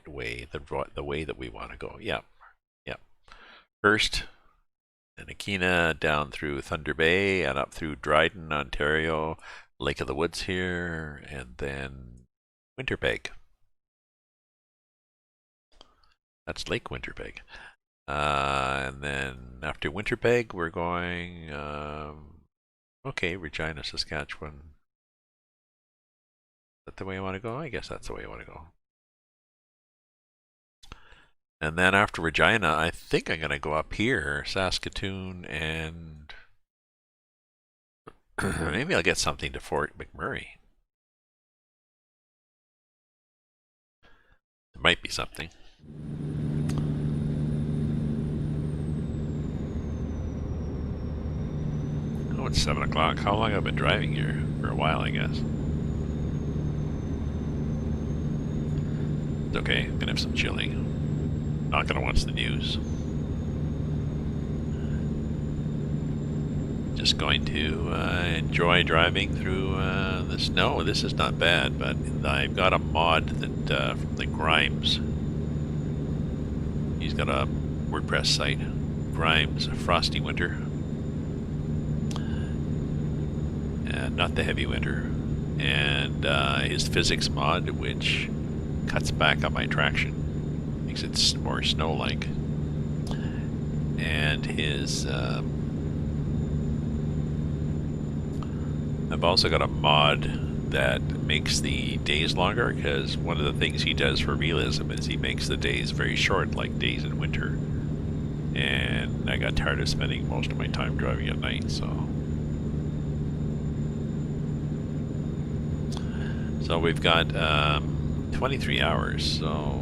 way, the way that we want to go. Yeah. Hurst and Akina down through Thunder Bay and up through Dryden, Ontario, Lake of the Woods here, and then Winterpeg. That's Lake Winterpeg. And then after Winterpeg, we're going, okay, Regina, Saskatchewan. Is that the way I want to go? I guess that's the way I want to go. And then after Regina, I think I'm going to go up here, Saskatoon, and maybe I'll get something to Fort McMurray. There might be something. Oh, it's 7 o'clock. How long have I been driving here? For a while, I guess. It's okay, I'm gonna have some chili. Not gonna watch the news. Just going to enjoy driving through the snow. This is not bad, but I've got a mod that from the Grimes. He's got a WordPress site, Grimes Frosty Winter, and not the heavy winter, and his physics mod, which cuts back on my traction, makes it more snow-like, and his I've also got a mod that makes the days longer, because one of the things he does for realism is he makes the days very short, like days in winter, and I got tired of spending most of my time driving at night, so we've got 23 hours, so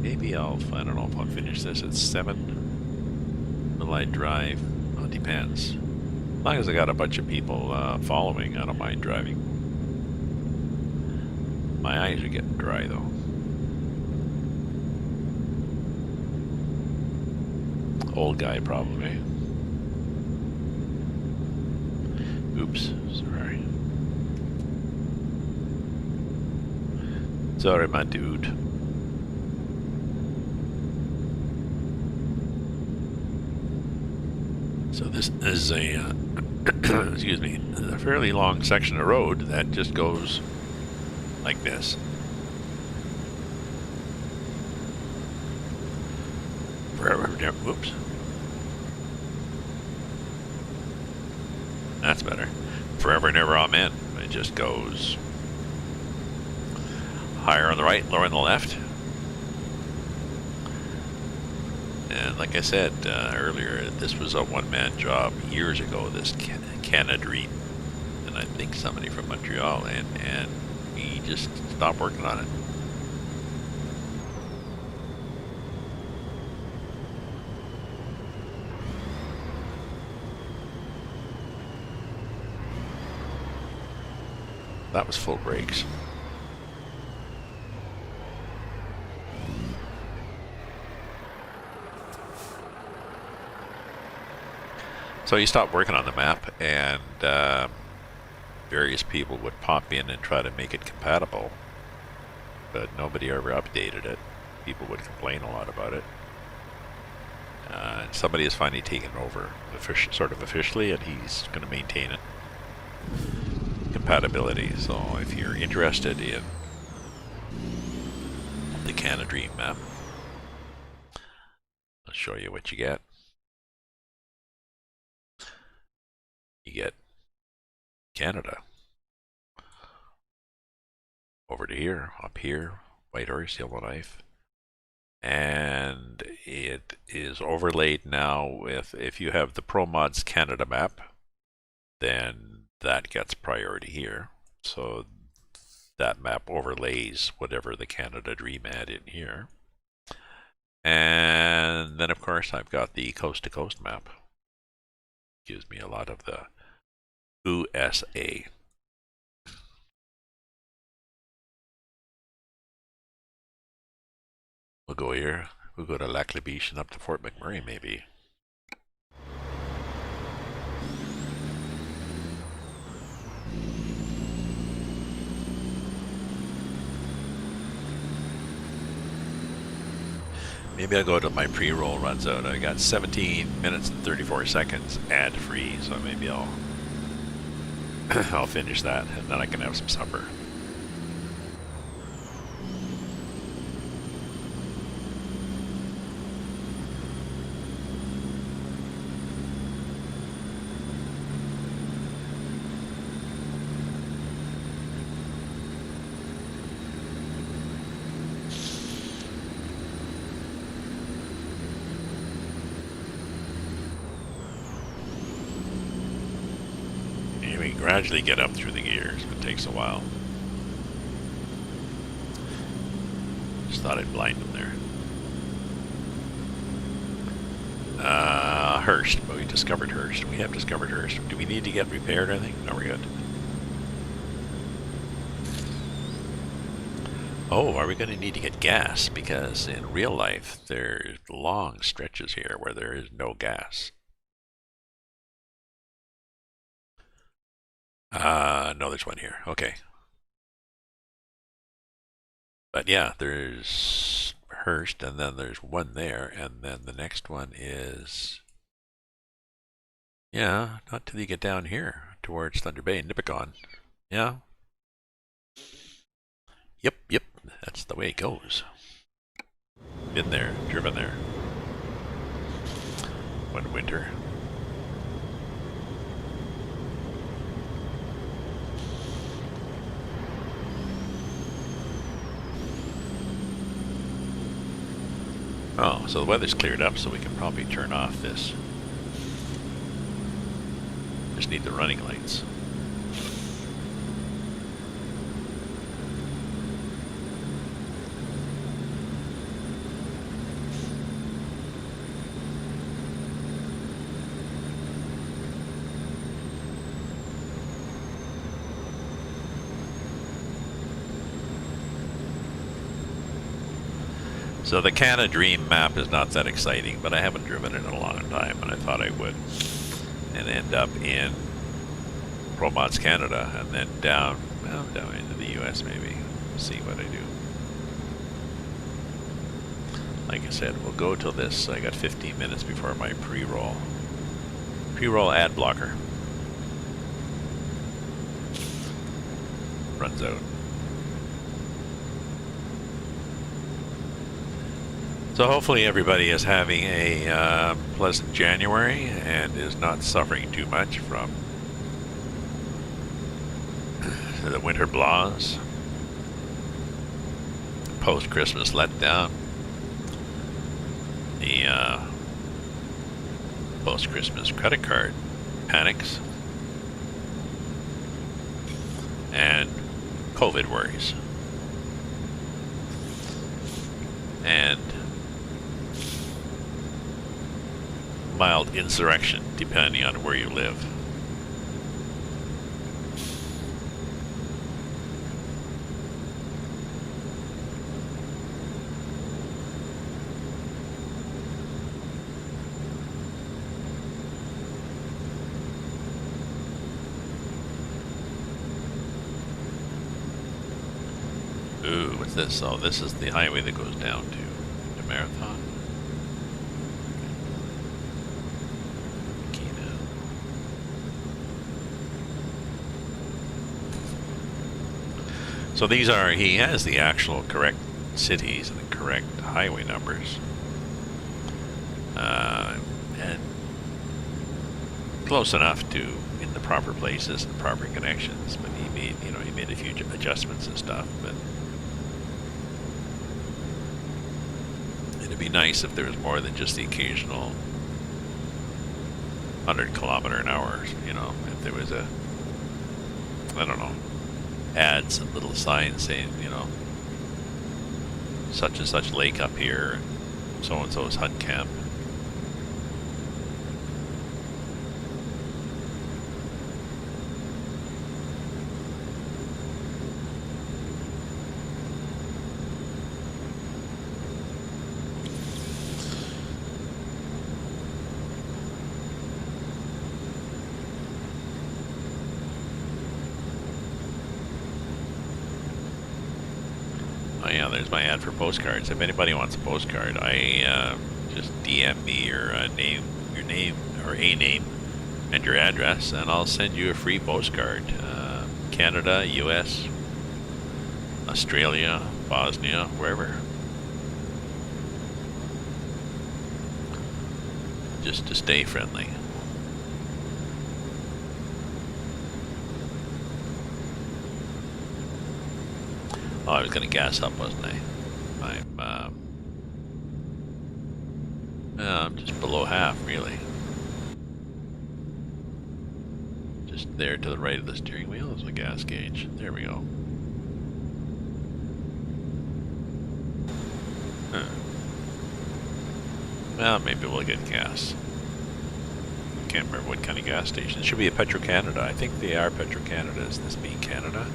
maybe I don't know if I'll finish this at 7. Will I drive? Well, it depends. As long as I got a bunch of people following, I don't mind driving. My eyes are getting dry, though. Old guy problem, eh? Oops, sorry. Sorry, my dude. So this is a, excuse me, a fairly long section of road that just goes like this. Whoops. That's better. Forever and ever, amen. It just goes higher on the right, lower on the left. And like I said earlier, this was a one-man job years ago, this Canada Dream. And I think somebody from Montreal, and he just stopped working on it. That was full brakes. So he stopped working on the map, and various people would pop in and try to make it compatible, but nobody ever updated it. People would complain a lot about it. And somebody has finally taken over, sort of officially, and he's going to maintain it. Compatibility. So if you're interested in the Canada Dream map, I'll show you what you get. You get Canada. Over to here, up here, Whitehorse, Yellowknife. And it is overlaid now with, if you have the ProMods Canada map, then that gets priority here. So that map overlays whatever the Canada Dream had in here. And then of course I've got the coast to coast map. Gives me a lot of the USA. We'll go here. We'll go to Lac La Biche and up to Fort McMurray maybe. Maybe I'll go till my pre-roll runs out. I got 17 minutes and 34 seconds ad-free, so maybe I'll I'll finish that and then I can have some supper. Gradually get up through the gears, but it takes a while. Just thought I'd blind them there. Hearst, but we discovered Hearst. We have discovered Hearst. Do we need to get repaired or anything? No, we're good. Oh, are we going to need to get gas? Because in real life, there's long stretches here where there is no gas. No, there's one here. Okay. But yeah, there's Hearst, and then there's one there, and then the next one is... Yeah, not till you get down here towards Thunder Bay and Nipigon. Yeah. Yep, that's the way it goes. Been there, driven there. One winter. Oh, so the weather's cleared up, so we can probably turn off this. Just need the running lights. So the Canada Dream map is not that exciting, but I haven't driven it in a long time, and I thought I would. And end up in ProMods Canada, and then down into the US maybe. See what I do. Like I said, we'll go till this. I got 15 minutes before my pre-roll. Pre-roll ad blocker runs out. So hopefully everybody is having a pleasant January and is not suffering too much from the winter blahs, post-Christmas letdown, the post-Christmas credit card panics and COVID worries and mild insurrection, depending on where you live. Ooh, what's this? Oh, this is the highway that goes down to Marathon. So these are, he has the actual correct cities and the correct highway numbers. And close enough to in the proper places and proper connections, but he made a few adjustments and stuff, but it'd be nice if there was more than just the occasional 100 kilometer an hour, if there was I don't know, ads and little signs saying, such and such lake up here, and so and so's hut camp. Oh yeah, there's my ad for postcards. If anybody wants a postcard, just DM me your name or a name, and your address, and I'll send you a free postcard. Canada, U.S., Australia, Bosnia, wherever. Just to stay friendly. Oh, I was going to gas up, wasn't I? I'm just below half, really. Just there to the right of the steering wheel is the gas gauge. There we go. Huh. Well, maybe we'll get gas. Can't remember what kind of gas station. It should be a Petro-Canada. I think they are Petro-Canada. Is this being Canada?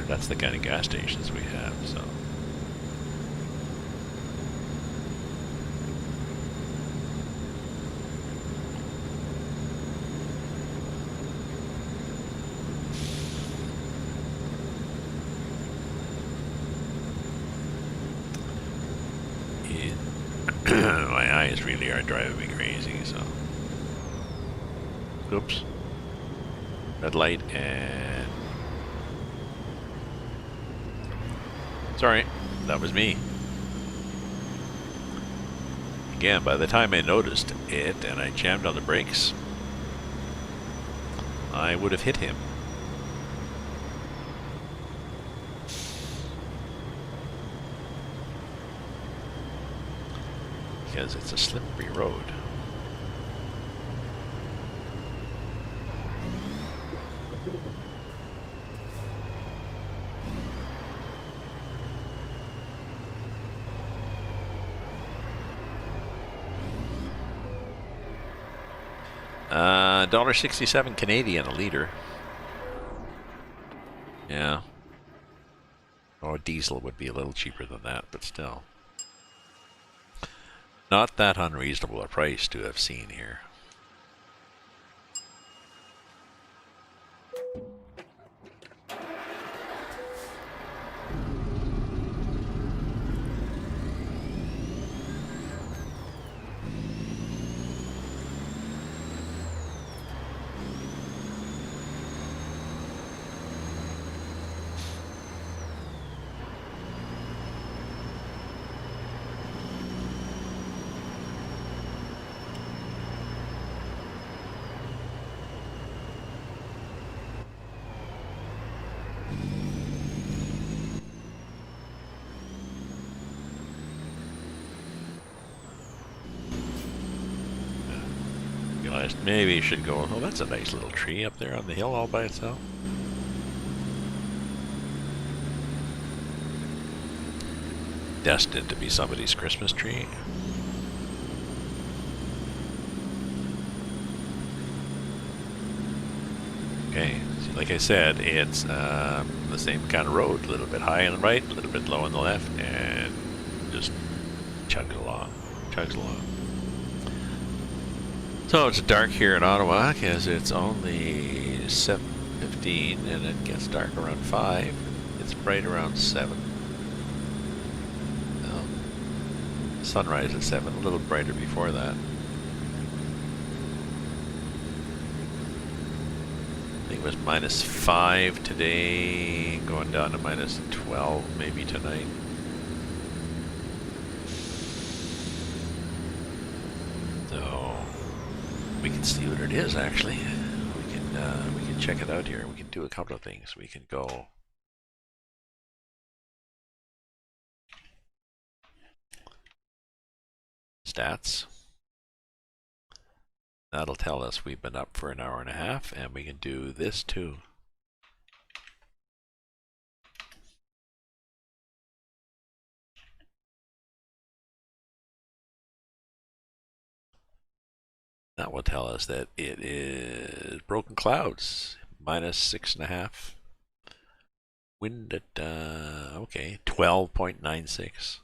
That's the kind of gas stations we have, so. My eyes really are driving me crazy, so. Oops. Red light and... Sorry, that was me. Again, by the time I noticed it and I jammed on the brakes, I would have hit him. Because it's a slippery road. $1.67 Canadian a liter. Yeah. Oh, diesel would be a little cheaper than that, but still. Not that unreasonable a price to have seen here. west. Maybe you should go. Oh, that's a nice little tree up there on the hill all by itself. Destined to be somebody's Christmas tree. Okay, so like I said, it's the same kind of road. A little bit high on the right, a little bit low on the left, and just chugs along. Chugs along. So it's dark here in Ottawa because it's only 7:15 and it gets dark around 5. It's bright around 7. Well, sunrise at 7, a little brighter before that. I think it was -5 today, going down to -12 maybe tonight. So we can see what it is actually. We can check it out here. We can do a couple of things. We can go stats. That'll tell us we've been up for an hour and a half, and we can do this too. That will tell us that it is broken clouds, -6.5. Wind at, okay, 12.96.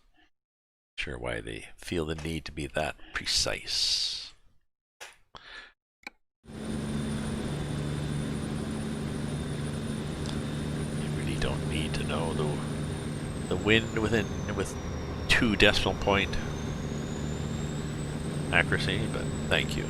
Sure why they feel the need to be that precise. You really don't need to know the wind with 2 decimal point accuracy, but thank you.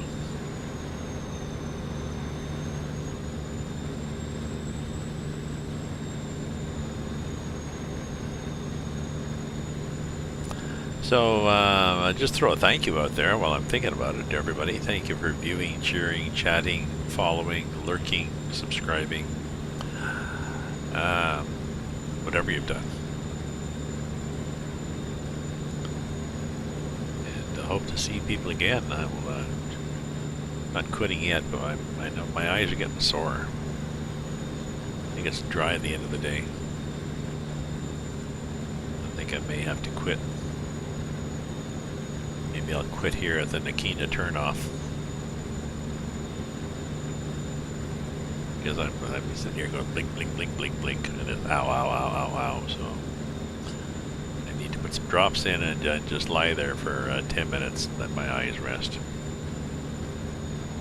So just throw a thank you out there while I'm thinking about it to everybody. Thank you for viewing, cheering, chatting, following, lurking, subscribing, whatever you've done. And I hope to see people again. I will, not quitting yet, but I know my eyes are getting sore. I think it's dry at the end of the day. I think I may have to quit. Maybe I'll quit here at the Nakina turnoff. Because I'm sitting here going blink, blink, blink, blink, blink, and it's ow, ow, ow, ow, ow. So I need to put some drops in and just lie there for 10 minutes and let my eyes rest.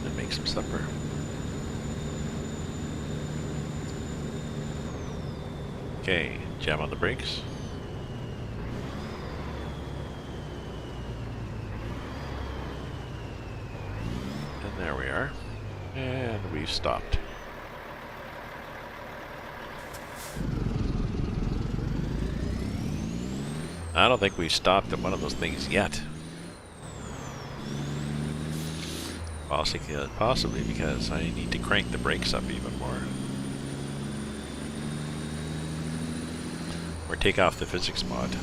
And make some supper. Okay, jam on the brakes. There we are, and we've stopped. I don't think we've stopped at one of those things yet. Possibly because I need to crank the brakes up even more. Or take off the physics mod.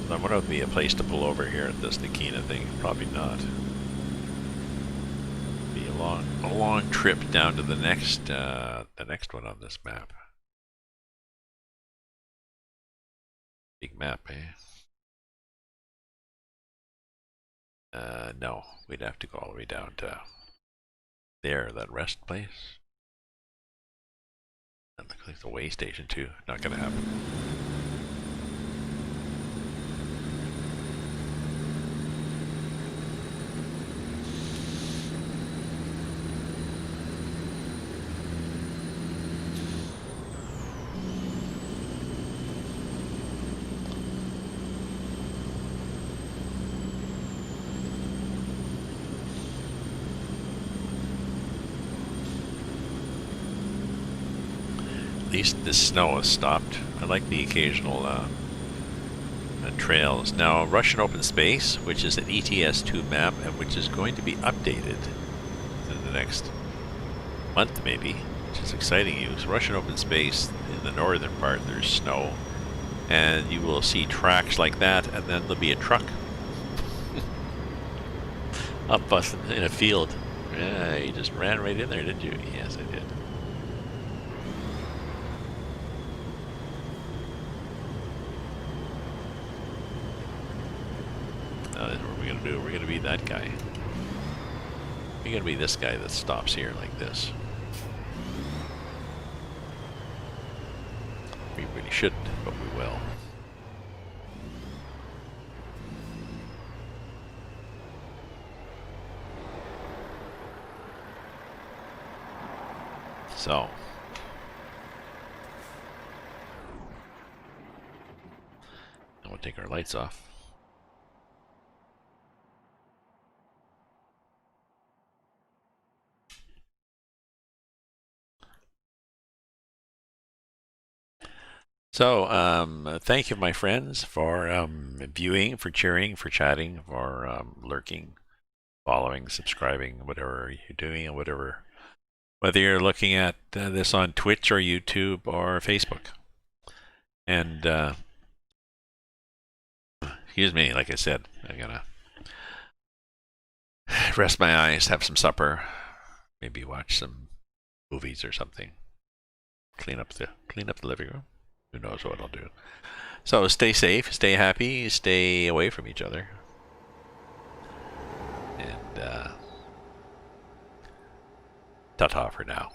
I wonder if there'd be a place to pull over here at this Nakina thing. Probably not. Be a long trip down to the next one on this map. Big map, eh? No, we'd have to go all the way down to there, that rest place. That looks like the way station too. Not gonna happen. At least this snow has stopped. I like the occasional trails. Now, Russian Open Space, which is an ETS2 map, and which is going to be updated in the next month, maybe. which is exciting news. Russian open space, in the northern part, there's snow. And you will see tracks like that, and then there'll be a truck up in a field. Yeah, you just ran right in there, didn't you? Yes, I did. Now, what are we going to do? We're going to be that guy. We're going to be this guy that stops here like this. We really shouldn't, but we will. So. And we'll take our lights off. So, thank you, my friends, for viewing, for cheering, for chatting, for lurking, following, subscribing, whatever you're doing, and whether you're looking at this on Twitch or YouTube or Facebook. And excuse me, like I said, I'm gonna rest my eyes, have some supper, maybe watch some movies or something. Clean up the living room. Who knows what I'll do. So stay safe, stay happy, stay away from each other. And ta-ta for now.